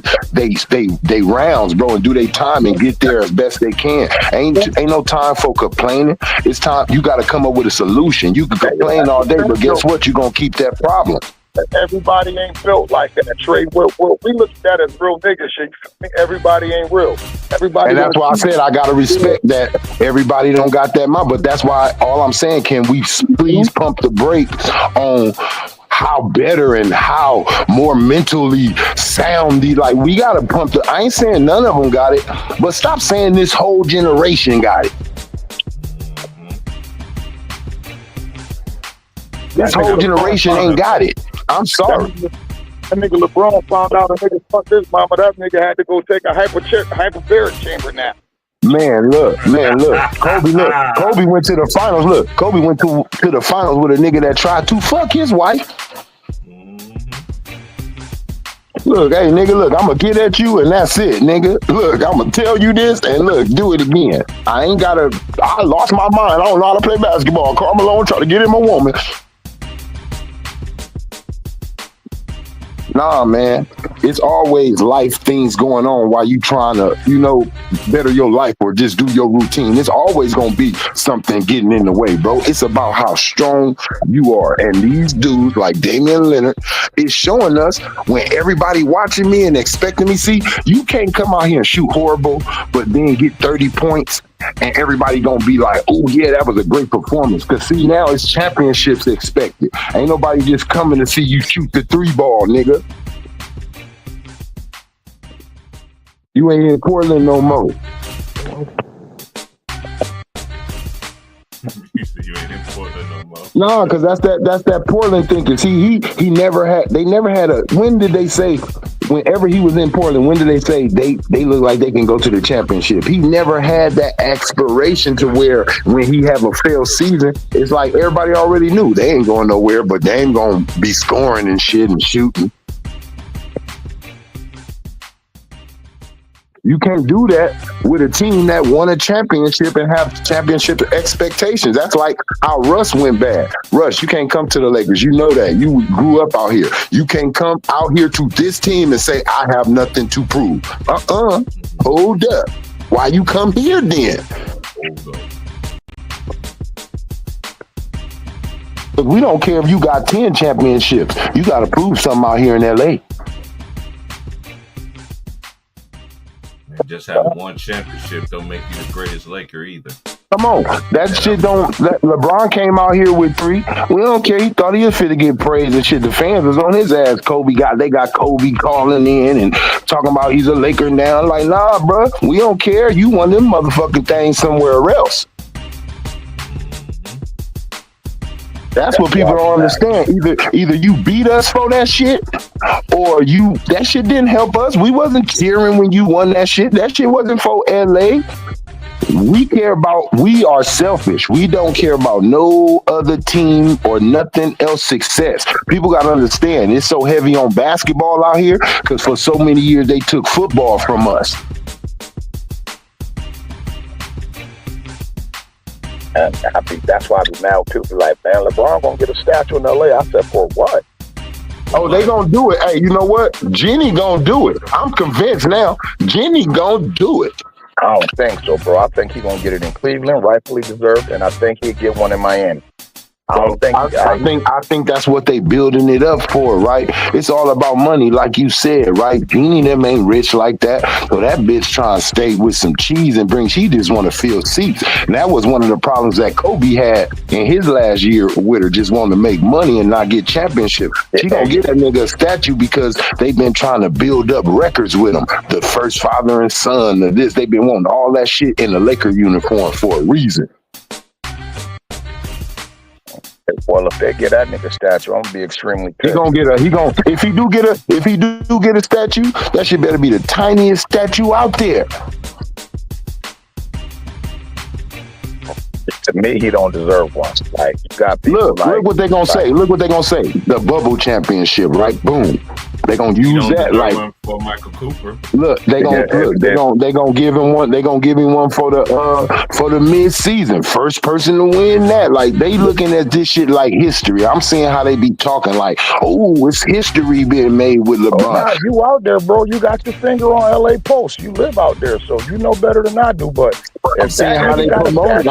rounds, bro, and do their time and get there as best they can. Ain't no time for complaining. It's time. You got to come up with a solution. You can complain all day, but guess what? You gonna keep that problem. Everybody ain't built like that, Trey. We look at that as real nigga shit. Everybody ain't real. Everybody, and that's why I said I gotta respect that everybody don't got that mind. But that's why all I'm saying, can we please pump the brake on how better and how more mentally soundy? Like, we gotta pump the. I ain't saying none of them got it, but stop saying this whole generation got it. This whole generation ain't got it. I'm sorry. That nigga LeBron found out a nigga fucked his mama. That nigga had to go take a hyperbaric chamber nap. Man, look. Kobe went to the finals. Look, Kobe went to the finals with a nigga that tried to fuck his wife. Look, hey, nigga, look, I'm gonna get at you and that's it, nigga. Look, I'm gonna tell you this and look, do it again. I lost my mind. I don't know how to play basketball. Karl Malone tried to get in my woman. Nah, man, it's always life things going on while you trying to, better your life or just do your routine. It's always going to be something getting in the way, bro. It's about how strong you are. And these dudes like Damian Lillard is showing us, when everybody watching me and expecting me, see, you can't come out here and shoot horrible, but then get 30 points. And everybody gonna be like, oh yeah, that was a great performance. Cause see, now it's championships expected. Ain't nobody just coming to see you shoot the 3-ball, nigga. You ain't in Portland no more. You said you ain't in Portland no more. No, cause that's that Portland thinking. See, they never had when did they say, whenever he was in Portland, when did they say they look like they can go to the championship? He never had that aspiration to where when he have a failed season, it's like everybody already knew they ain't going nowhere, but they ain't gonna be scoring and shit and shooting. You can't do that with a team that won a championship and have championship expectations. That's like how Russ went bad. Russ, you can't come to the Lakers. You know that. You grew up out here. You can't come out here to this team and say, I have nothing to prove. Hold up. Why you come here then? But we don't care if you got 10 championships. You got to prove something out here in LA. Just having one championship don't make you the greatest Laker either. Come on, that shit don't. LeBron came out here with 3. We don't care. He thought he was fit to get praise and shit. The fans was on his ass. They got Kobe calling in and talking about he's a Laker now. Like, nah, bro, we don't care. You won them motherfucking things somewhere else. That's what people don't understand. Either you beat us for that shit, or that shit didn't help us. We wasn't cheering when you won that shit. That shit wasn't for LA. We are selfish. We don't care about no other team or nothing else success. People got to understand, it's so heavy on basketball out here because for so many years they took football from us. And I think that's why I be mad too. Be like, man, LeBron gonna get a statue in LA. I said, for what? Oh, they gonna do it. Hey, you know what? Jenny gonna do it. I'm convinced now. Jenny gonna do it. I don't think so, bro. I think he's gonna get it in Cleveland, rightfully deserved, and I think he'll get one in Miami. I think that's what they building it up for, right? It's all about money, like you said, right? Jeannie them ain't rich like that, so that bitch trying to stay with some cheese and bring. She just want to fill seats, and that was one of the problems that Kobe had in his last year with her, just wanting to make money and not get championship. She gonna get that nigga a statue because they've been trying to build up records with him. The first father and son of this, they've been wanting all that shit in the Laker uniform for a reason. Well, if they get that nigga statue, I'm gonna be extremely pissed. If he do get a statue, that shit better be the tiniest statue out there. To me, he don't deserve one. Like, you got people look what they gonna say. Look what they gonna say. The bubble championship, right? Boom. They gonna use that like for Michael Cooper. Look, they gonna give him one. They gonna give him one for the mid-season. First person to win that. Like, they looking at this shit like history. I'm seeing how they be talking like, oh, it's history being made with LeBron. Oh, nah, you out there, bro. You got your finger on LA Post. You live out there, so you know better than I do. But I'm seeing how they promote it.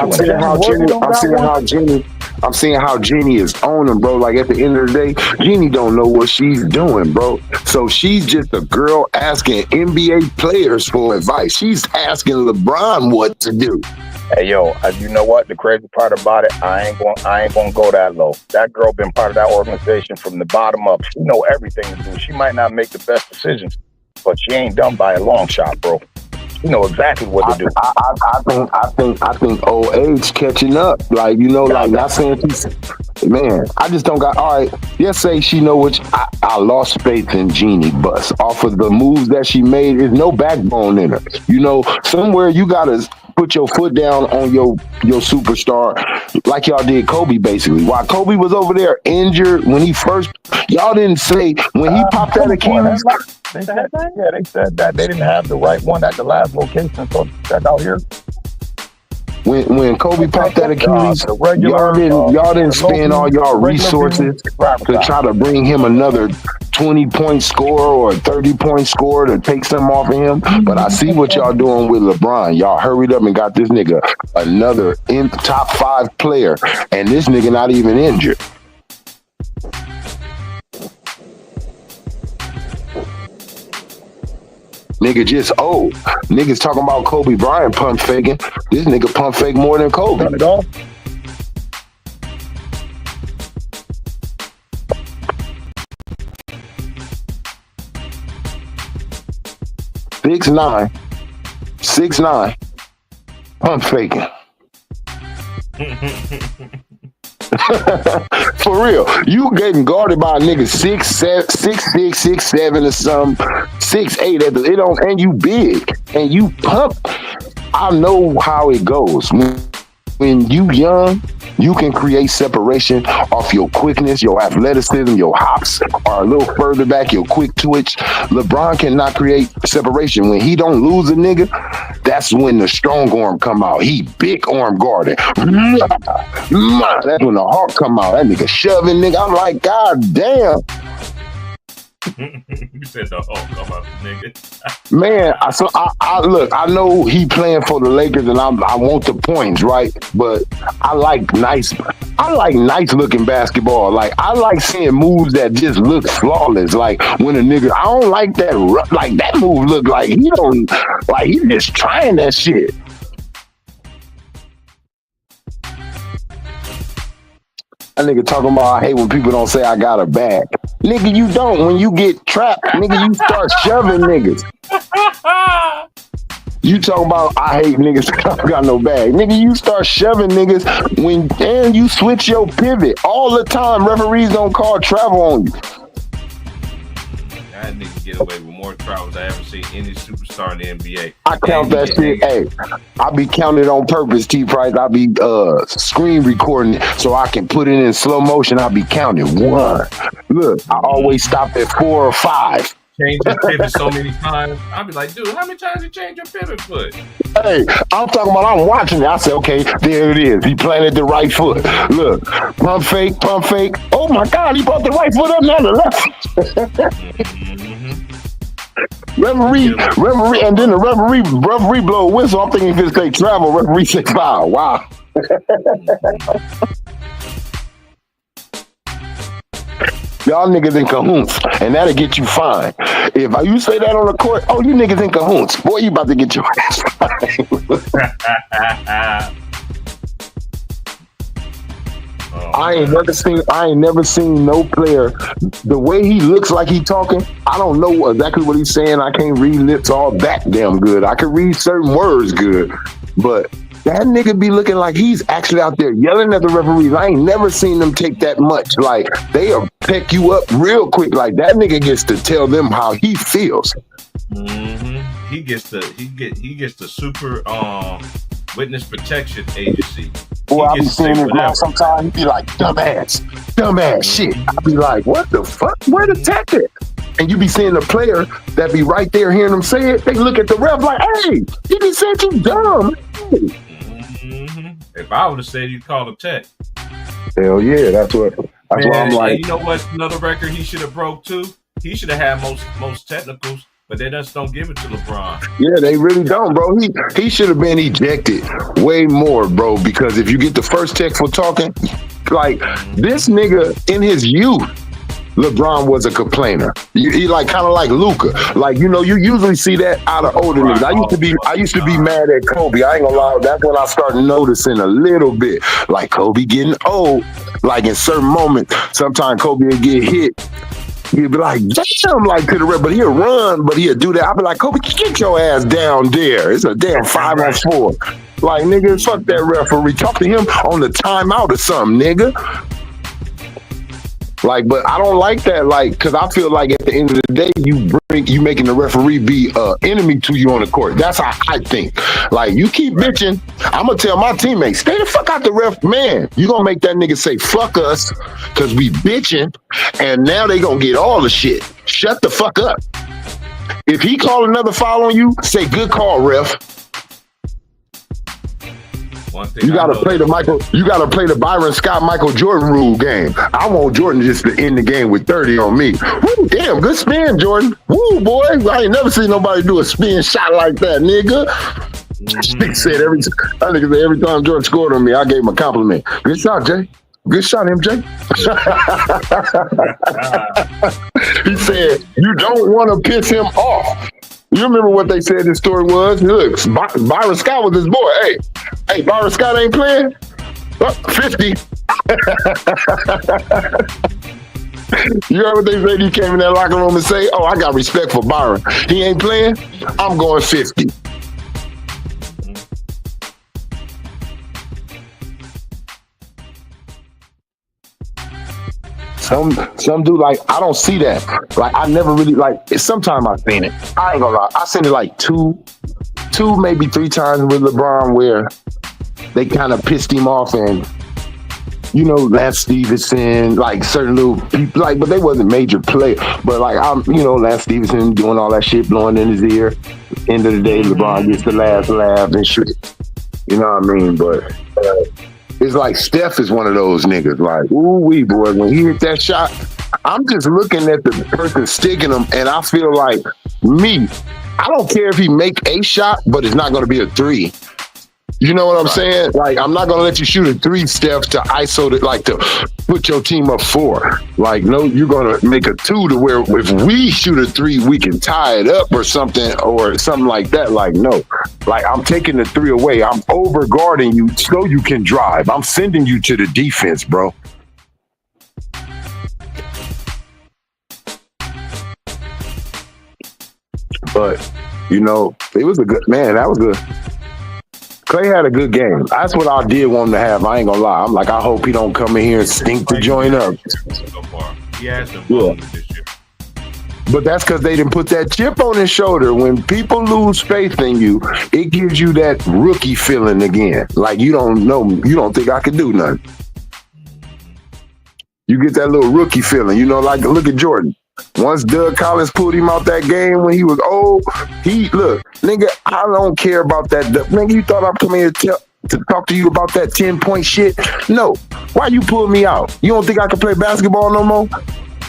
I'm seeing how Jeannie is owning, bro. Like, at the end of the day, Jeannie don't know what she's doing, bro. So she's just a girl asking NBA players for advice. She's asking LeBron what to do. Hey, yo, you know what? The crazy part about it, I ain't gonna go that low. That girl been part of that organization from the bottom up. She know everything to do. She might not make the best decisions, but she ain't done by a long shot, bro. You know exactly what to do. I think old age catching up. Like, you know, like, not saying she's, man, I just don't got, all right, let's say she know which, I lost faith in Jeannie Buss. Off of the moves that she made, there's no backbone in her. You know, somewhere you gotta put your foot down on your superstar, like y'all did Kobe, basically. While Kobe was over there injured when he first, y'all didn't say when he popped that Achilles. They said that they didn't have the right one at the last location, so that's out here. When Kobe popped that Achilles, y'all didn't spend all y'all resources to try to bring him another 20-point score or a 30-point score to take something off of him. But I see what y'all doing with LeBron. Y'all hurried up and got this nigga another top 5 player, and this nigga not even injured. Nigga just old. Niggas talking about Kobe Bryant pump faking. This nigga pump fake more than Kobe. Not at all. Six nine, pump faking. For real, you getting guarded by a nigga 6'6", 6'7", or something, 6'8" at the it don't, and you big and you pump. I know how it goes. When you young, you can create separation off your quickness, your athleticism, your hops are a little further back, your quick twitch. LeBron cannot create separation. When he don't lose a nigga, that's when the strong arm come out. He big arm guarding. That's when the Hawk come out. That nigga shoving, nigga. I'm like, God damn. You said the Hulk come out, nigga. Man, I look, I know he playing for the Lakers and I want the points, right? But I like nice looking basketball. Like, I like seeing moves that just look flawless. Like, when a nigga, I don't like that, like, that move look like he don't, like, he's just trying that shit. That nigga talking about, I hate when people don't say I got a bag. Nigga, you don't. When you get trapped, nigga, you start shoving niggas. You talking about, I hate niggas I don't got no bag. Nigga, you start shoving niggas and you switch your pivot. All the time, referees don't call travel on you. That nigga get away with more travels I ever seen any superstar in the NBA. I count that shit. Hey, I be counting on purpose, T Price. I be screen recording it so I can put it in slow motion. I be counting 1. Look, I always stop at 4 or 5. Change your pivot so many times. I'll be like, dude, how many times you change your pivot foot? Hey, I'm talking about, I'm watching it. I say, okay, there it is. He planted the right foot. Look, pump fake. Oh my God, he brought the right foot up, now the left. Referee, and then the referee blow a whistle. I'm thinking if it's say travel, referee say foul. Wow. Y'all niggas in cahoots, and that'll get you fined. If you say that on the court, oh, you niggas in cahoots, boy, you about to get your ass fined. I ain't never seen no player the way he looks like he talking. I don't know exactly what he's saying. I can't read lips all that damn good. I can read certain words good, but that nigga be looking like he's actually out there yelling at the referees. I ain't never seen them take that much. Like, they'll pick you up real quick. Like, that nigga gets to tell them how he feels. Mm-hmm. He gets the super witness protection agency. Boy, I be seeing it now sometimes. He be like, dumbass shit. I be like, what the fuck? Where the tactic? And you be seeing the player that be right there hearing them say it. They look at the ref like, hey, he be saying you dumb. Hey. Mm-hmm. If I would have said you called a tech. Hell yeah, that's why I'm like. You know what? Another record he should have broke too. He should have had most technicals, but they just don't give it to LeBron. Yeah, they really don't, bro. He should have been ejected way more, bro. Because if you get the first tech for talking, like this nigga in his youth, LeBron was a complainer. He like kind of like Luka. Like, you know, you usually see that out of older niggas. I used to be mad at Kobe. I ain't gonna lie. That's when I started noticing a little bit. Like Kobe getting old. Like in certain moments, sometimes Kobe would get hit. He'd be like, damn, like to the ref, but he'll run, but he'll do that. I'll be like, Kobe, get your ass down there. It's a damn 5-on-4. Like, nigga, fuck that referee. Talk to him on the timeout or something, nigga. Like, but I don't like that, like, because I feel like at the end of the day, you making the referee be an enemy to you on the court. That's how I think. Like, you keep bitching, I'm going to tell my teammates, stay the fuck out the ref. Man, you going to make that nigga say, fuck us, because we bitching, and now they going to get all the shit. Shut the fuck up. If he call another foul on you, say, good call, ref. You gotta play the Byron Scott Michael Jordan rule game. I want Jordan just to end the game with 30 on me. Woo, damn, good spin, Jordan. Woo, boy. I ain't never seen nobody do a spin shot like that, nigga. Nigga said every time Jordan scored on me, I gave him a compliment. Good shot, Jay. Good shot, MJ. He said, you don't want to piss him off. You remember what they said this story was? Look, Byron Scott was his boy. Hey, Byron Scott ain't playing? 50. You heard what they said? He came in that locker room and say, oh, I got respect for Byron. He ain't playing? I'm going 50. Some do, like, I don't see that. Like, I never really, like, sometimes I've seen it. I ain't gonna lie. I've seen it like two, maybe 3 times with LeBron where they kind of pissed him off, and, you know, Lance Stevenson, like certain little people, like, but they wasn't major play. But like, Lance Stevenson doing all that shit, blowing in his ear. End of the day, LeBron gets the last laugh and shit. You know what I mean? But it's like Steph is one of those niggas. Like, ooh wee, boy, when he hit that shot, I'm just looking at the person sticking him, and I feel like I don't care if he make a shot, but it's not going to be a 3. You know what I'm saying? Like, I'm not going to let you shoot a 3, Steph, to ISO it, like to put your team up 4. Like, no, you're going to make a 2 to where if we shoot a 3, we can tie it up or something like that. Like, no. Like, I'm taking the 3 away. I'm over guarding you so you can drive. I'm sending you to the defense, bro. But, you know, it was a good, man, that was good. Clay had a good game. That's what I did want him to have. I ain't gonna lie. I'm like, I hope he don't come in here and stink to join up. So far, he has some this year. But that's because they didn't put that chip on his shoulder. When people lose faith in you, it gives you that rookie feeling again. Like, you don't think I can do nothing. You get that little rookie feeling. You know, like, look at Jordan. Once Doug Collins pulled him out that game when he was old, nigga, I don't care about that. Nigga, you thought I'm coming here to talk to you about that 10-point shit? No. Why you pull me out? You don't think I can play basketball no more?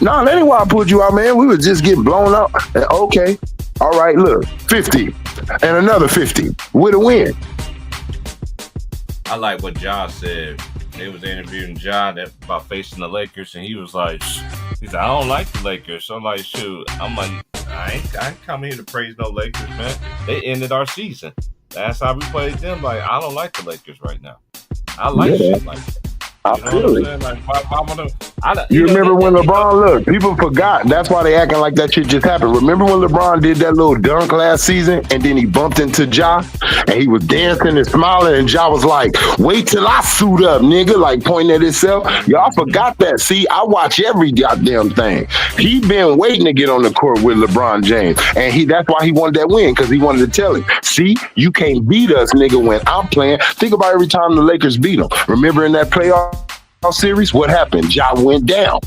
No, that ain't why I pulled you out, man. We was just getting blown out. Okay. All right, look, 50 and another 50 with a win. I like what John said. They was interviewing John about facing the Lakers, and he was like, he's like, I don't like the Lakers. So I'm like, shoot, I'm like, I ain't come here to praise no Lakers, man. They ended our season. That's how we played them. Like, I don't like the Lakers right now. I like shit like that. I You know feel what I'm it. saying? Like, why wanna, You remember when LeBron, look, people forgot. That's why they acting like that shit just happened. Remember when LeBron did that little dunk last season and then he bumped into Ja and he was dancing and smiling and Ja was like, wait till I suit up, nigga, like pointing at himself. Y'all forgot that. See, I watch every goddamn thing. He been waiting to get on the court with LeBron James. And that's why he wanted that win, because he wanted to tell him, see, you can't beat us, nigga, when I'm playing. Think about every time the Lakers beat them. Remember in that playoff series, what happened? Ja went down.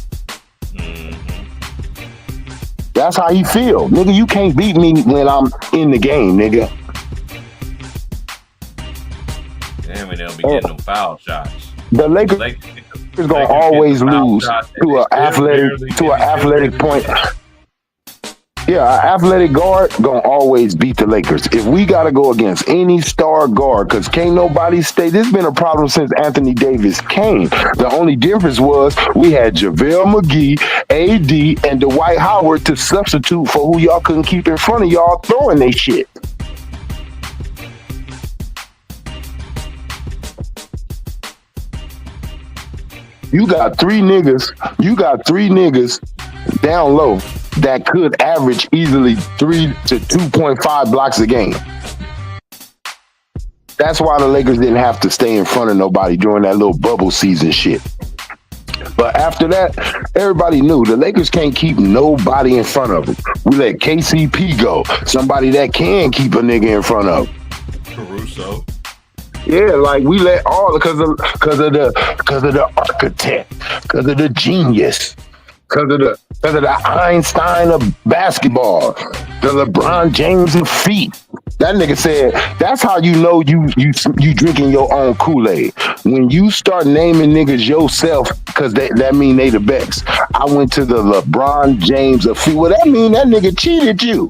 That's how he feel. Nigga, you can't beat me when I'm in the game, nigga. Damn, and they'll be getting them foul shots. The Lakers is gonna always lose to an athletic point. Yeah, an athletic guard gonna always beat the Lakers. If we gotta go against any star guard, because can't nobody stay. This has been a problem since Anthony Davis came. The only difference was we had JaVale McGee, AD, and Dwight Howard to substitute for who y'all couldn't keep in front of y'all throwing they shit. You got three niggas down low that could average easily 3 to 2.5 blocks a game. That's why the Lakers didn't have to stay in front of nobody during that little bubble season shit. But after that, everybody knew the Lakers can't keep nobody in front of them. We let KCP go, somebody that can keep a nigga in front of Caruso. Yeah, like we let all because of the architect, because of the genius, because of the Einstein of basketball, the LeBron James of feet. That nigga said that's how you know you drinking your own Kool-Aid. When you start naming niggas yourself, because that mean they the best. I went to the LeBron James of feet. Well, that mean that nigga cheated you.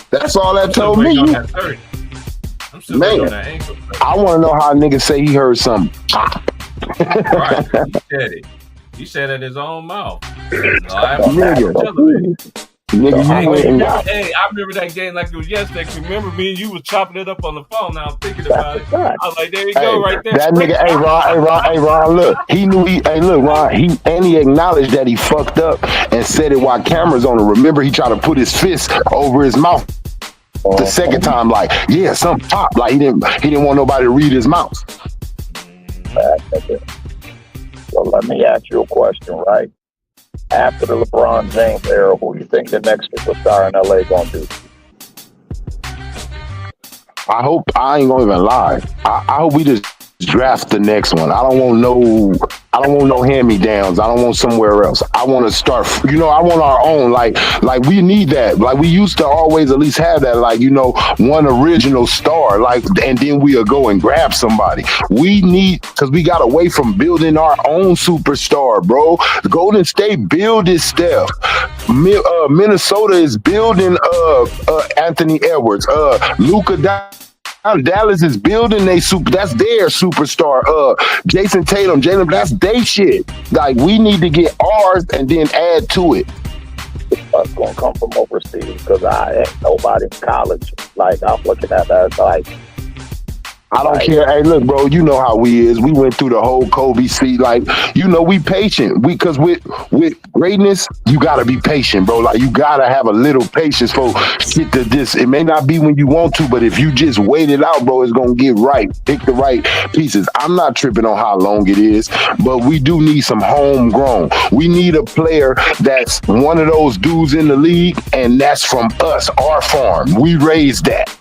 That's all that told me. Man, I want to know how a nigga say he heard something. Right, he said it. He said it in his own mouth. Hey, I remember that game like it was yesterday. Remember me and you was chopping it up on the phone. Now I'm thinking about it. I was like, there you go, right there. That nigga, hey Ron, look, he knew Ron, he acknowledged that he fucked up and said it while cameras on him. Remember, he tried to put his fist over his mouth. The second time, like, yeah, some pop. Like he didn't want nobody to read his mouth. So let me ask you a question, right? After the LeBron James era, who you think the next superstar in LA gonna be? I ain't gonna even lie. I hope we just draft the next one. I don't want no hand-me-downs. I don't want somewhere else. I want to start, I want our own. Like we need that. Like we used to always at least have that, like, one original star, like, and then we'll go and grab somebody. We need, because we got away from building our own superstar, bro. Golden State build this stuff. Minnesota is building Anthony Edwards, Luka Dallas is building that's their superstar. Jason Tatum, Jalen, that's they shit. Like we need to get ours and then add to it. That's gonna come from overseas because I ain't nobody in college. Like I'm looking at that like I don't care. Hey, look, bro, you know how we is. We went through the whole Kobe seat. Like, we patient. Because with greatness, you got to be patient, bro. Like, you got to have a little patience for shit to this. It may not be when you want to, but if you just wait it out, bro, it's going to get right. Pick the right pieces. I'm not tripping on how long it is, but we do need some homegrown. We need a player that's one of those dudes in the league, and that's from us, our farm. We raised that.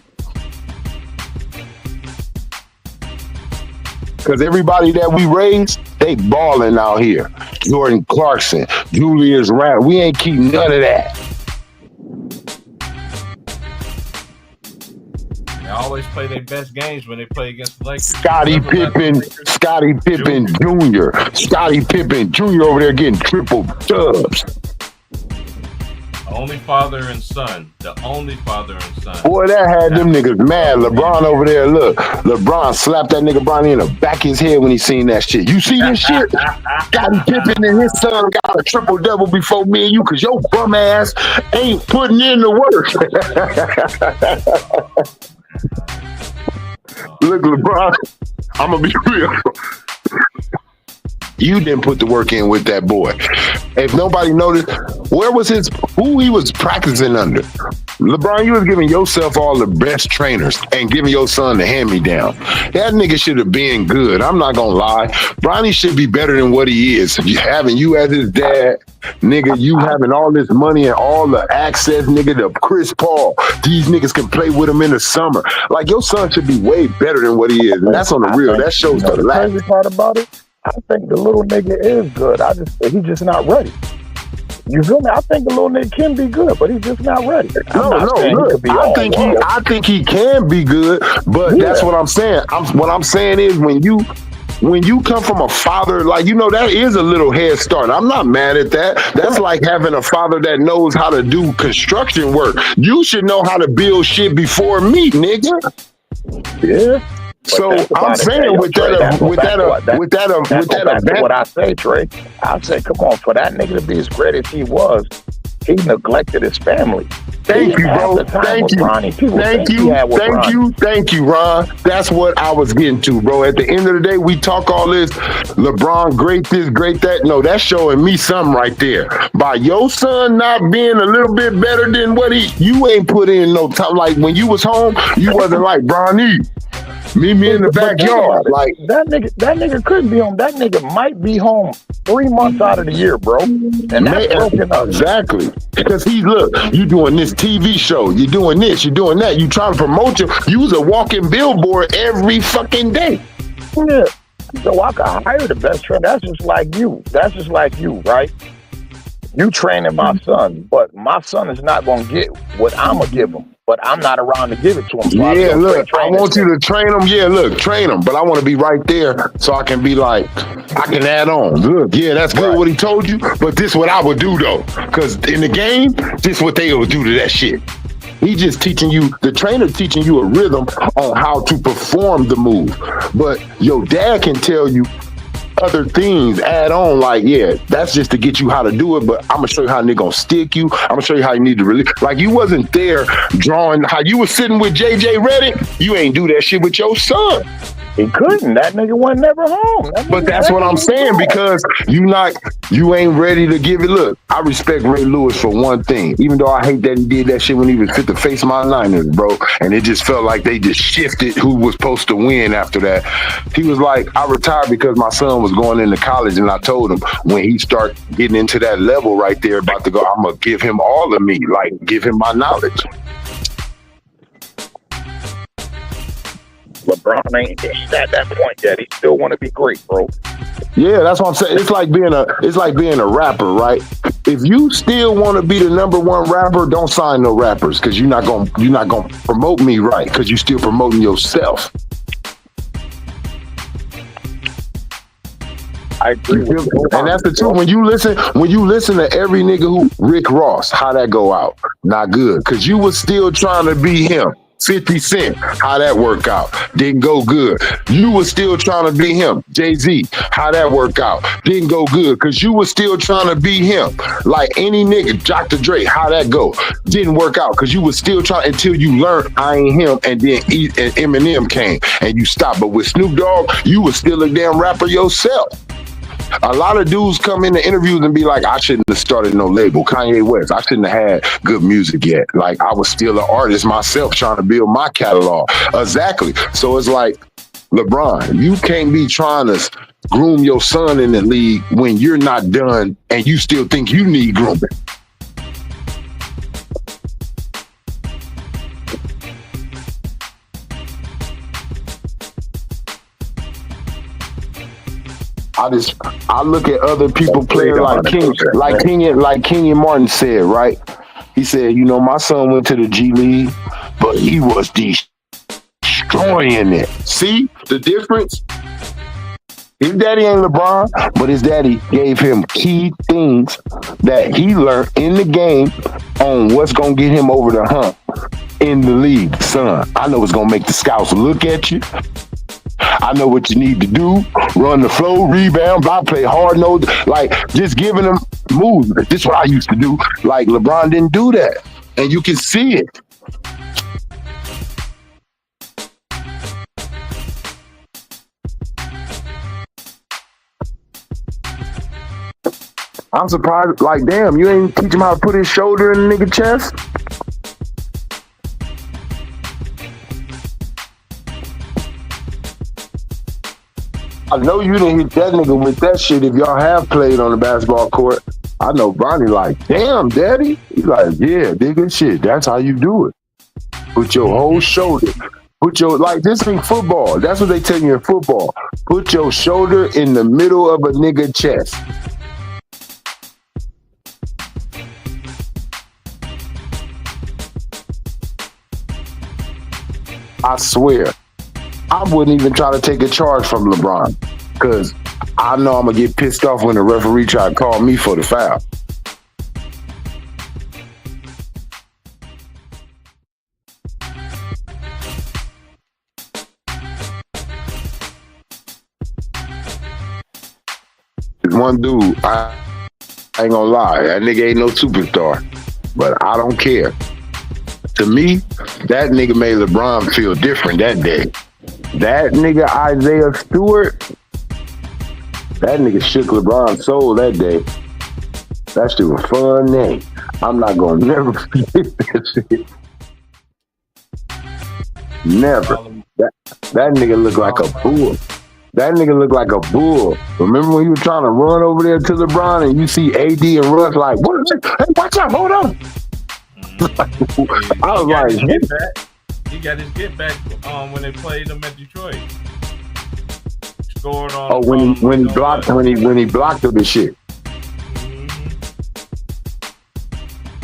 Because everybody that we raised, they balling out here. Jordan Clarkson, Julius Randle. We ain't keep none of that. They always play their best games when they play against the Lakers. Scottie Pippen Jr. Scottie Pippen Jr. over there getting triple dubs. Only father and son. The only father and son. Boy, that had them niggas mad. LeBron over there, look. LeBron slapped that nigga Bronny in the back of his head when he seen that shit. You see this shit? Scottie Pippen and his son got a triple-double before me and you because your bum ass ain't putting in the work. Look, LeBron, I'm going to be real. You didn't put the work in with that boy. If nobody noticed, who he was practicing under? LeBron, you was giving yourself all the best trainers and giving your son the hand-me-down. That nigga should have been good. I'm not gonna lie. Bronny should be better than what he is. Having you as his dad, nigga, you having all this money and all the access, nigga, to Chris Paul. These niggas can play with him in the summer. Like, your son should be way better than what he is. And that's on the real. That shows the lack. Crazy part about it, I think the little nigga is good. He's just not ready. You feel me? I think the little nigga can be good, but he's just not ready. Look, I think he can be good, but that's what I'm saying. What I'm saying is when you come from a father, like, you know, that is a little head start. I'm not mad at that. That's like having a father that knows how to do construction work. You should know how to build shit before me, nigga. Yeah. So I'm saying with that, what I say, Trey. I say, come on, for that nigga to be as great as he was, he neglected his family. Thank you, bro. Thank you, Ron. That's what I was getting to, bro. At the end of the day, we talk all this, LeBron, great this, great that. No, that's showing me something right there. By your son not being a little bit better than what you ain't put in no time. Like, when you was home, you wasn't like, Bronny, meet me in the backyard. Like, that nigga could be home. That nigga might be home 3 months out of the year, bro. And that's broken up. Exactly. Because you doing this TV show, you doing this, you doing that, you trying to promote you was a walking billboard every fucking day. Yeah. So I could hire the best trainer. That's just like you, right? You training my son, but my son is not gonna get what I'm gonna give him. But I'm not around to give it to him. So yeah, look, I want you to train him. Yeah, look, train him. But I want to be right there so I can be like, I can add on. Look, yeah, that's good what he told you, but this what I would do though. Because in the game, this what they would do to that shit. He just teaching you, the trainer teaching you a rhythm on how to perform the move. But your dad can tell you other things, add on, like, yeah, that's just to get you how to do it, but I'm gonna show you how they gonna stick you. I'm gonna show you how you need to release. Like, you wasn't there drawing, how you was sitting with JJ Redick, you ain't do that shit with your son. He couldn't. That nigga wasn't never home. But that's what I'm saying, because you ain't ready to give it. Look, I respect Ray Lewis for one thing, even though I hate that he did that shit when he was fit to face my Niners, bro. And it just felt like they just shifted who was supposed to win after that. He was like, I retired because my son was going into college, and I told him when he start getting into that level right there, about to go, I'm gonna give him all of me, like give him my knowledge. LeBron ain't at that point yet. He still want to be great, bro. Yeah, that's what I'm saying. It's like being a rapper, right? If you still want to be the number one rapper, don't sign no rappers, because you're not gonna promote me right, because you're still promoting yourself. I agree with you. And that's the truth. When you listen to every nigga who Rick Ross, how that go out? Not good, because you was still trying to be him. 50 Cent, how that work out? Didn't go good. You was still trying to be him. Jay-Z, how that work out? Didn't go good, because you was still trying to be him. Like any nigga, Dr. Dre, how that go? Didn't work out, because you was still trying until you learned I ain't him, and then and Eminem came and you stopped. But with Snoop Dogg, you was still a damn rapper yourself. A lot of dudes come into interviews and be like, I shouldn't have started no label. Kanye West, I shouldn't have had good music yet. Like, I was still an artist myself trying to build my catalog. Exactly. So it's like, LeBron, you can't be trying to groom your son in the league when you're not done and you still think you need grooming. I look at other people playing like Kenyon Martin said, right? He said, you know, my son went to the G League, but he was destroying it. See the difference? His daddy ain't LeBron, but his daddy gave him key things that he learned in the game on what's gonna get him over the hump in the league, son. I know it's gonna make the scouts look at you. I know what you need to do. Run the flow, rebound, block, play hard nose. Like, just giving them moves. This is what I used to do. Like, LeBron didn't do that. And you can see it. I'm surprised. Like, damn, you ain't teach him how to put his shoulder in the nigga chest? I know you didn't hit that nigga with that shit if y'all have played on the basketball court. I know Bronny like, damn, daddy. He's like, yeah, nigga, shit, that's how you do it. Put your whole shoulder. Put your, like, this ain't football. That's what they tell you in football. Put your shoulder in the middle of a nigga chest. I swear, I wouldn't even try to take a charge from LeBron because I know I'm going to get pissed off when the referee try to call me for the foul. There's one dude, I ain't gonna lie, that nigga ain't no superstar, but I don't care. To me, that nigga made LeBron feel different that day. That nigga Isaiah Stewart, that nigga shook LeBron's soul that day. That shit was fun name. I'm not gonna never forget that shit. Never. That nigga looked like a bull. That nigga looked like a bull. Remember when you were trying to run over there to LeBron and you see AD and Russ like, what is it? Hey, watch out, hold on. I was like, he got his get back when they played him at Detroit. Scored on. Oh, when he blocked him and shit. Mm-hmm.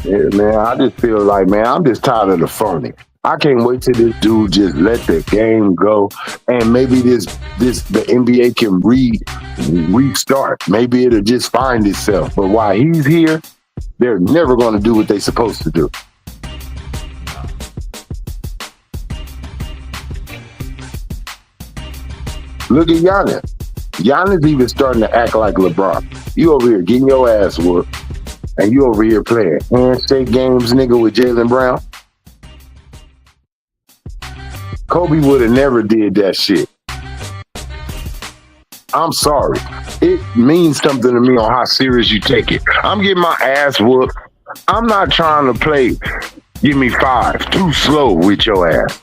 Yeah, man, I just feel like, man, I'm just tired of the phony. I can't wait till this dude just let the game go, and maybe the NBA can restart. Maybe it'll just find itself. But while he's here, they're never going to do what they're supposed to do. Look at Giannis. Giannis even starting to act like LeBron. You over here getting your ass whooped, and you over here playing handshake games, nigga, with Jaylen Brown. Kobe would have never did that shit. I'm sorry. It means something to me on how serious you take it. I'm getting my ass whooped. I'm not trying to play give me 5 too slow with your ass.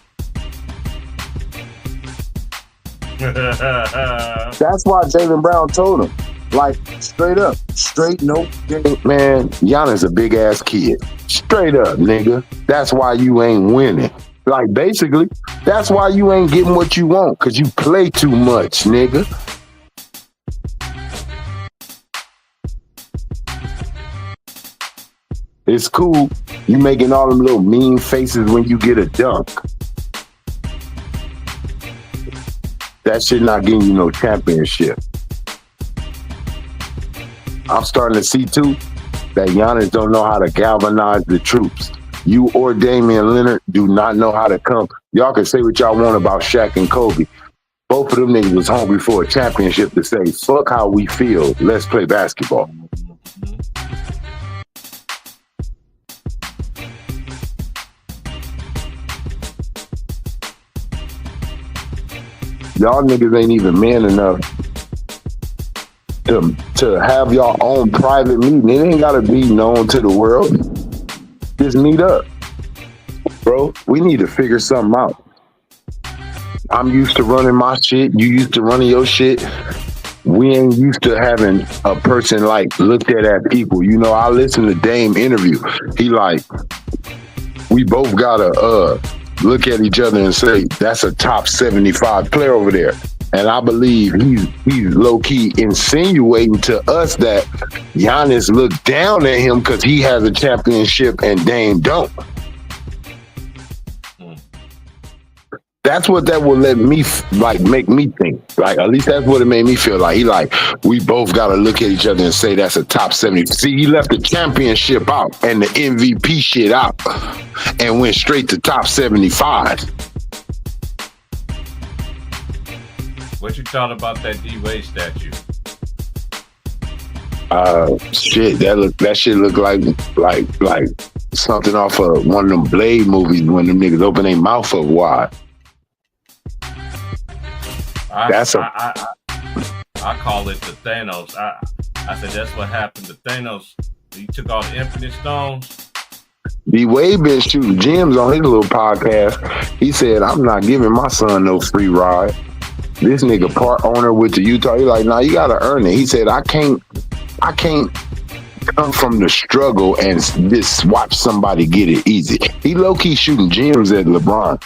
That's why Jaylen Brown told him, like, straight up, straight no. Man, Giannis a big ass kid. Straight up, nigga. That's why you ain't winning. Like, basically, that's why you ain't getting what you want, because you play too much, nigga. It's cool. You making all them little mean faces when you get a dunk. That shit not getting you no championship. I'm starting to see, too, that Giannis don't know how to galvanize the troops. You or Damian Lillard do not know how to come. Y'all can say what y'all want about Shaq and Kobe. Both of them niggas was hungry for a championship to say, fuck how we feel, let's play basketball. Y'all niggas ain't even man enough to have y'all own private meeting. It ain't gotta be known to the world. Just meet up. Bro, we need to figure something out. I'm used to running my shit. You used to running your shit. We ain't used to having a person like looked at as equal. You know, I listened to Dame interview. He like, we both gotta look at each other and say, that's a top 75 player over there. And I believe he's low-key insinuating to us that Giannis looked down at him because he has a championship and Dame don't. That's what that would let me make me think. Like at least that's what it made me feel like. He like we both got to look at each other and say that's a top 70. See, he left the championship out and the MVP shit out and went straight to top 75. What you thought about that D-Wade statue? Shit, that shit look like something off of one of them Blade movies when them niggas open their mouth up wide. I call it the Thanos. I said that's what happened to Thanos. He took all the Infinite Stones. D-Wade been shooting gems on his little podcast. He said, I'm not giving my son no free ride. This nigga part owner with the Utah. He like, nah, you gotta earn it. He said, I can't come from the struggle and just watch somebody get it easy. He low-key shooting gems at LeBron.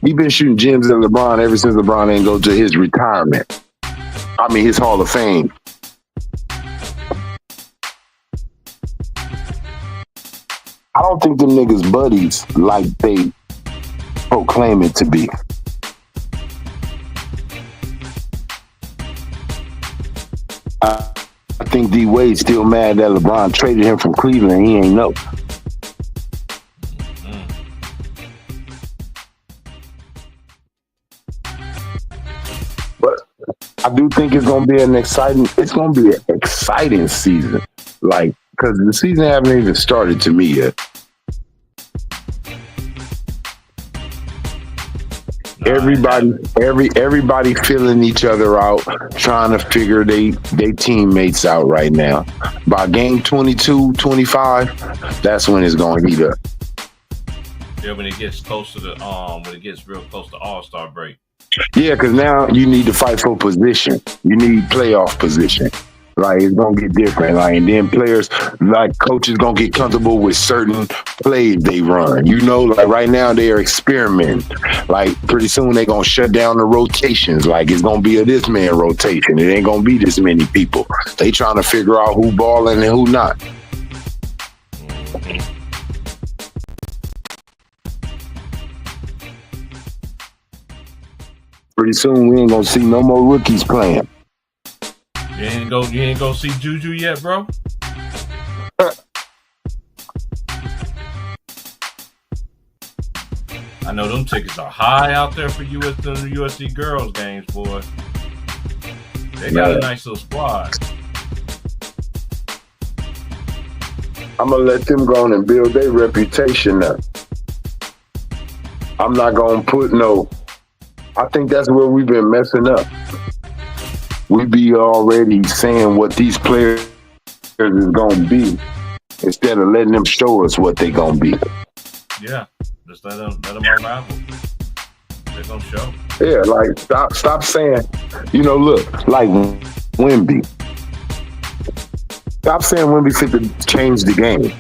He been shooting gems at LeBron ever since LeBron ain't go to his retirement. I mean, his Hall of Fame. I don't think them niggas buddies like they proclaim it to be. I think D-Wade's still mad that LeBron traded him from Cleveland. He ain't know. But I do think it's gonna be an exciting season. Like, because the season haven't even started to me yet. Everybody feeling each other out, trying to figure they teammates out right now. By game 22, 25, that's when it's going to heat up. Yeah, when it gets close to when it gets real close to All-Star break. Yeah, because now you need to fight for position. You need playoff position. Like, it's going to get different. Like, and then players, like, coaches going to get comfortable with certain plays they run. You know, like, right now they're experimenting. Like, pretty soon they're going to shut down the rotations. Like, it's going to be a this man rotation. It ain't going to be this many people. They trying to figure out who balling and who not. Pretty soon we ain't going to see no more rookies playing. You ain't go see Juju yet, bro? I know them tickets are high out there for USC girls games, boy. They got a nice little squad. I'm gonna let them go on and build their reputation up. I'm not gonna put no. I think that's where we've been messing up. We be already saying what these players is gonna be instead of letting them show us what they gonna be. Yeah, just let them unravel. They're gonna show. Yeah, like stop saying, look, like Wemby. Stop saying Wemby fit to change the game.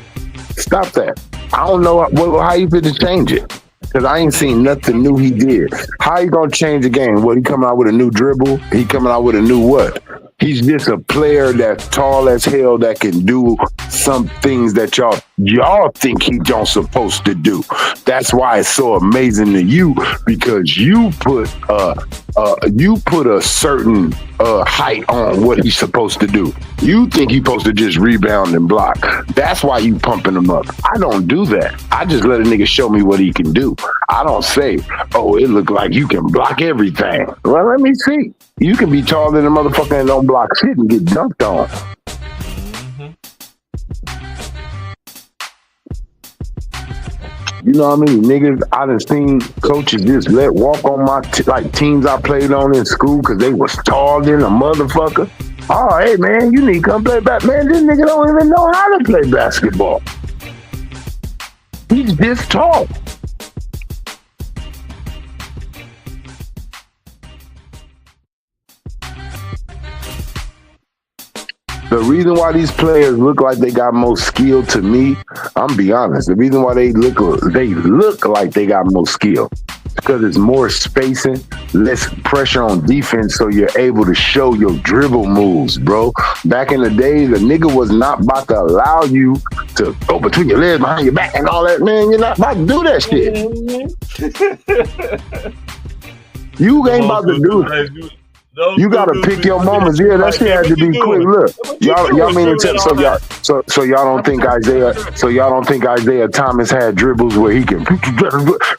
Stop that. I don't know how you fit to change it. Because I ain't seen nothing new he did. How you gonna change the game? What, he coming out with a new dribble? He coming out with a new what? He's just a player that's tall as hell that can do some things that y'all think he don't supposed to do. That's why it's so amazing to you, because you put a certain height on what he's supposed to do. You think he's supposed to just rebound and block. That's why you pumping him up. I don't do that. I just let a nigga show me what he can do. I don't say, oh, it look like you can block everything. Well, let me see. You can be taller than a motherfucker and don't block shit and get dunked on. You know what I mean? Niggas, I done seen coaches just let walk on my teams I played on in school because they was tall than a motherfucker. Oh, hey, man, you need to come play basketball. Man, this nigga don't even know how to play basketball. He's this tall. The reason why these players look like they got more skill to me, I'm be honest. The reason why they look like they got more skill is because it's more spacing, less pressure on defense so you're able to show your dribble moves, bro. Back in the day, the nigga was not about to allow you to go between your legs, behind your back, and all that. Man, you're not about to do that shit. You ain't about to do it. You gotta pick your moments. Yeah, that shit had to be quick. Look, y'all mean to tell so y'all don't think Isaiah Thomas had dribbles where he can.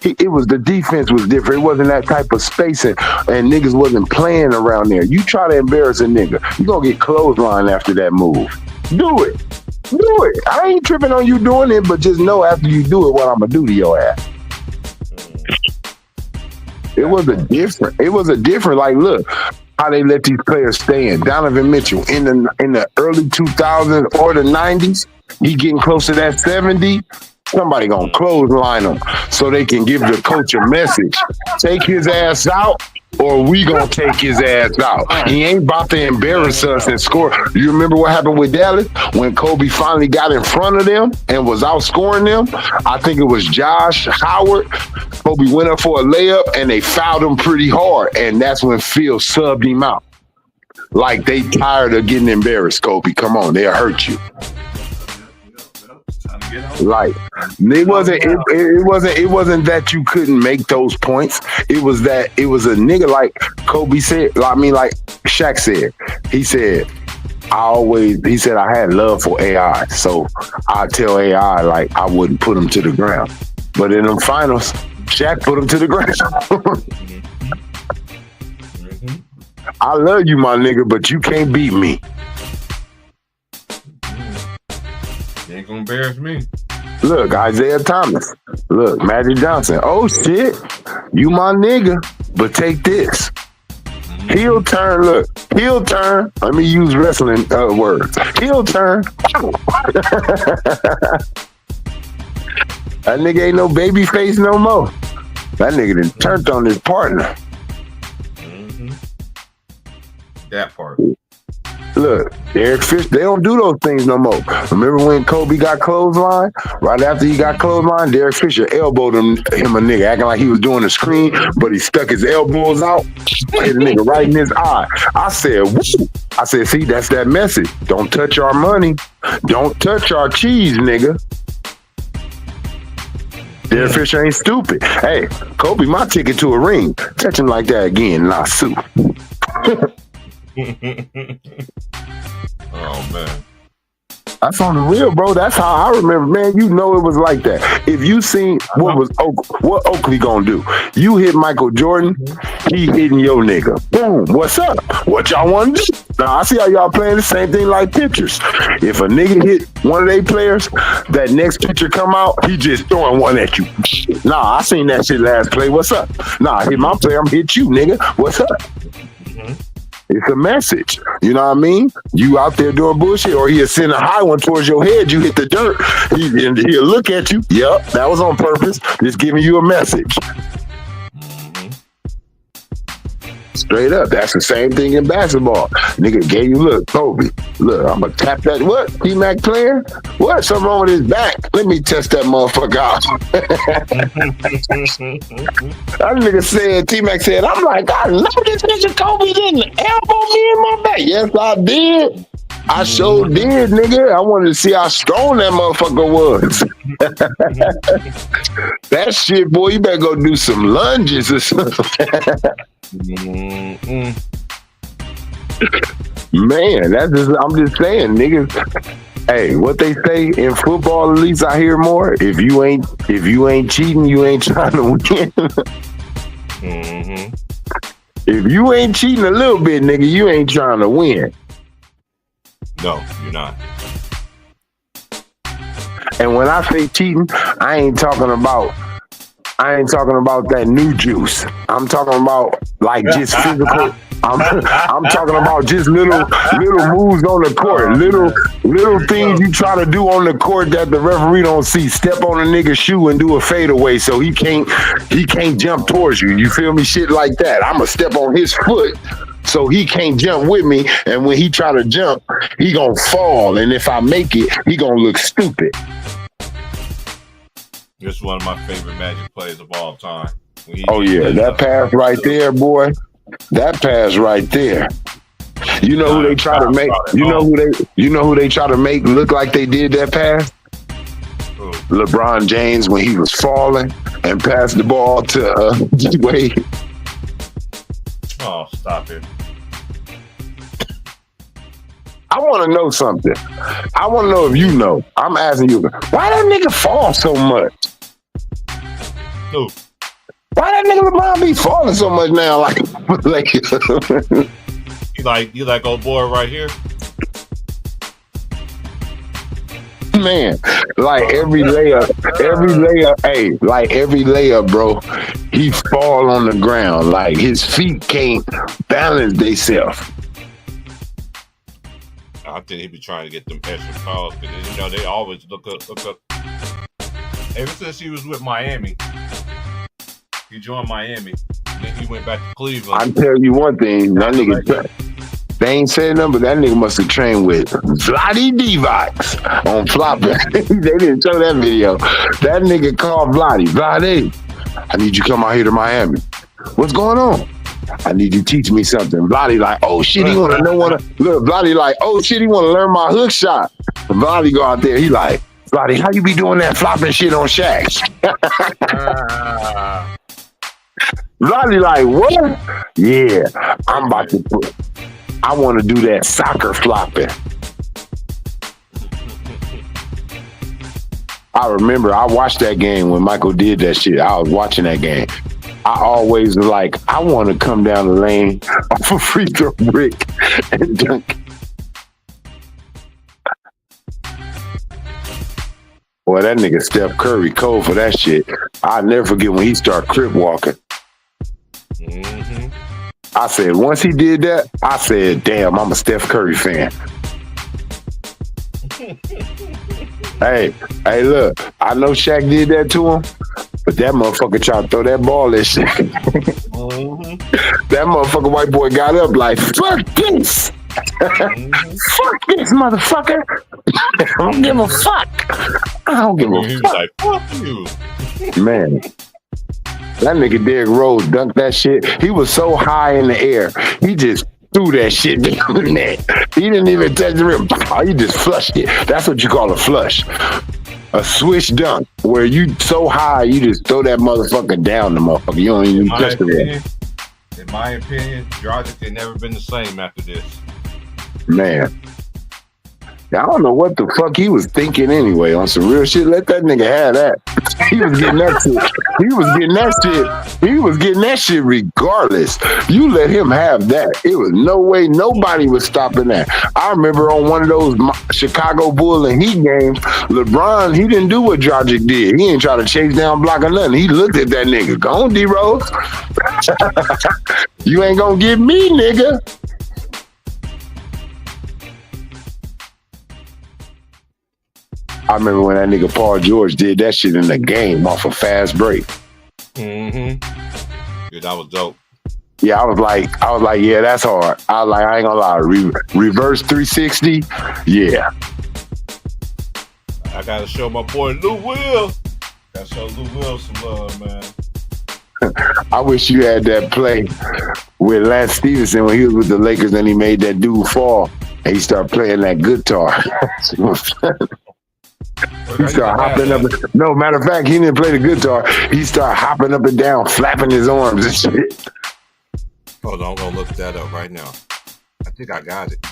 It was the defense was different. It wasn't that type of spacing, and niggas wasn't playing around there. You try to embarrass a nigga, you gonna get clothesline after that move. Do it. I ain't tripping on you doing it, but just know after you do it, what I'm gonna do to your ass. It was a different. Like, look how they let these players stand. Donovan Mitchell in the early 2000s or the 90s, he getting close to that 70. Somebody gonna clothesline him so they can give the coach a message. Take his ass out, or we gonna take his ass out. He ain't about to embarrass us and score. You remember what happened with Dallas when Kobe finally got in front of them and was outscoring them? I think it was Josh Howard. Kobe went up for a layup and they fouled him pretty hard, and that's when Phil subbed him out. Like, they tired of getting embarrassed, Kobe. Come on, they'll hurt you. Like, it wasn't that you couldn't make those points. It was that it was a nigga, like Kobe said, like Shaq said. He said, I had love for AI, so I tell AI like I wouldn't put him to the ground. But in them finals, Shaq put him to the ground. I love you, my nigga, but you can't beat me. You ain't gonna embarrass me. Look, Isaiah Thomas. Look, Magic Johnson. Oh shit, you my nigga, but take this. Heel turn. Look, heel turn. Let me use wrestling words. Heel turn. That nigga ain't no baby face no more. That nigga done turned on his partner. That part. Look, Derek Fisher, they don't do those things no more. Remember when Kobe got clothesline? Right after he got clothesline, Derek Fisher elbowed him a nigga, acting like he was doing a screen, but he stuck his elbows out, hit the nigga right in his eye. I said, woo. I said, see, that's that message. Don't touch our money. Don't touch our cheese, nigga. Derek Fisher ain't stupid. Hey, Kobe, my ticket to a ring. Touch him like that again, and I'll sue. Oh man, that's on the real, bro. That's how I remember, man. You know it was like that. If you seen what Oakley gonna do, you hit Michael Jordan, he hitting your nigga. Boom. What's up? What y'all want to do? Now I see how y'all playing the same thing like pitchers. If a nigga hit one of their players, that next pitcher come out, he just throwing one at you. Nah, I seen that shit last play. What's up? Nah, I hit my player, I'm hit you, nigga. What's up? It's a message. You know what I mean? You out there doing bullshit, or he'll send a high one towards your head. You hit the dirt. He'll look at you. Yep, that was on purpose. Just giving you a message. Straight up. That's the same thing in basketball. Nigga gave you, look, Kobe. Look, I'm going to tap that. What? T-Mac playing? What? Something wrong with his back? Let me test that motherfucker out. That nigga said, T-Mac said, I'm like, I know this nigga Kobe didn't elbow me in my back. Yes, I did. I sure did, nigga. I wanted to see how strong that motherfucker was. That shit, boy, you better go do some lunges or something. Man, I'm just saying, niggas. Hey, what they say in football, at least I hear more. If you ain't cheating, you ain't trying to win. If you ain't cheating a little bit, nigga, you ain't trying to win. No, you're not. And when I say cheating, I ain't talking about that new juice. I'm talking about like just physical. I'm talking about just little moves on the court, little things you try to do on the court that the referee don't see. Step on a nigga's shoe and do a fadeaway so he can't jump towards you. You feel me? Shit like that. I'ma step on his foot so he can't jump with me, and when he try to jump, he gonna fall, and if I make it, he gonna look stupid. This is one of my favorite Magic plays of all time. Oh yeah, that pass right there, boy. That pass right there. You know who they try to make? You know who they try to make look like they did that pass? LeBron James when he was falling and passed the ball to Wade. Oh, stop it. I want to know something. I want to know if you know. I'm asking you, why that nigga fall so much? Who? Why that nigga LeBron be falling so much now? You like old boy right here? Man, like every layup, hey, like every layup, bro, he fall on the ground. Like his feet can't balance themselves. I think he be trying to get them extra calls because they always look up. Ever since he was with Miami, he joined Miami, and then he went back to Cleveland. I tell you one thing, that nigga. They ain't said nothing, but that nigga must have trained with Vlade Divac on flopping. They didn't show that video. That nigga called Vlade, I need you to come out here to Miami. What's going on? I need you to teach me something. Vlade like, oh shit, he wanna know look, Vlade like, oh shit, he wanna learn my hook shot. Vlade go out there, he like, Vlade, how you be doing that flopping shit on Shaq? Vlade like, what? Yeah, I'm about to put. I want to do that soccer flopping. I remember I watched that game when Michael did that shit. I was watching that game. I always was like, I want to come down the lane off a free throw brick and dunk. Boy, that nigga Steph Curry cold for that shit. I'll never forget when he started crip walking. Mm-hmm. I said, once he did that, I said, damn, I'm a Steph Curry fan. Hey, look, I know Shaq did that to him, but that motherfucker tried to throw that ball at Shaq. Mm-hmm. That motherfucker white boy got up like, fuck this. Fuck this motherfucker. I don't give a fuck. I don't give a He was fuck. like, fuck you. Man. That nigga Derrick Rose dunked that shit. He was so high in the air, he just threw that shit down the net. He didn't even touch the rim. He just flushed it. That's what you call a flush. A swish dunk, where you so high, you just throw that motherfucker down the motherfucker. You don't even touch the rim. In my opinion, Dragic had never been the same after this. Man. I don't know what the fuck he was thinking anyway on some real shit. Let that nigga have that. He was getting that shit. He was getting that shit regardless. You let him have that. It was no way nobody was stopping that. I remember on one of those Chicago Bulls and Heat games, LeBron, he didn't do what Dragic did. He didn't try to chase down, block or nothing. He looked at that nigga. Go on, D-Rose. You ain't gonna get me, nigga. I remember when that nigga Paul George did that shit in the game off a fast break. Mm-hmm. Yeah, that was dope. Yeah, I was like, yeah, that's hard. I was like, I ain't gonna lie, reverse 360, yeah. I gotta show my boy Lou Will. Gotta show Lou Will some love, man. I wish you had that play with Lance Stevenson when he was with the Lakers and he made that dude fall and he started playing that guitar. He started hopping up. No, matter of fact, he didn't play the guitar. He started hopping up and down, flapping his arms and shit. Hold on, I'm gonna look that up right now. I think I got it.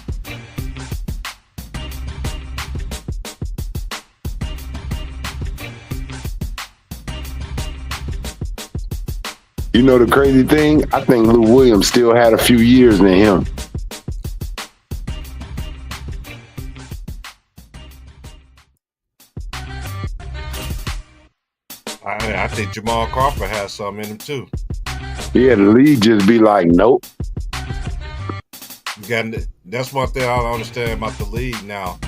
You know the crazy thing? I think Lou Williams still had a few years in him. I think Jamal Crawford has something in him too. Yeah, the league just be like, nope. That's one thing I don't understand about the league now.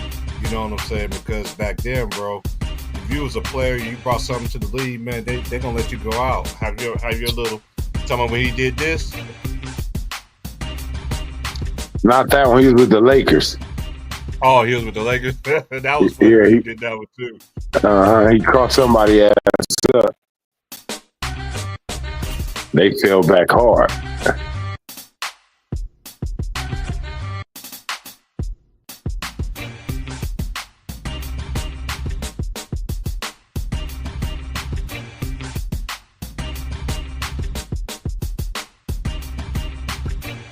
You know what I'm saying? Because back then, bro, if you was a player, you brought something to the league, man, they gonna let you go out. Have your little. Tell me when he did this. Not that one. He was with the Lakers. Oh, he was with the Lakers. That was funny. Yeah, He did that one too. He caught somebody ass up. They fell back hard.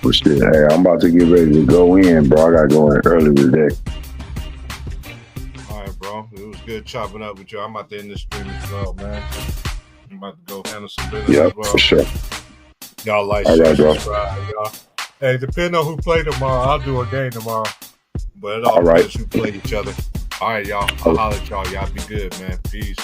Well, shit, hey, I'm about to get ready to go in, bro. I gotta go in early today. All right, bro. It was good chopping up with you. I'm about to end this stream as well, man. I'm about to go handle some business Yep, as well. for sure. Y'all like, All share, right, bro. subscribe, y'all. Hey, depending on who play tomorrow, I'll do a game tomorrow. But it all All right. depends who play each other. All right, y'all. I'll holler at y'all. Y'all be good, man. Peace.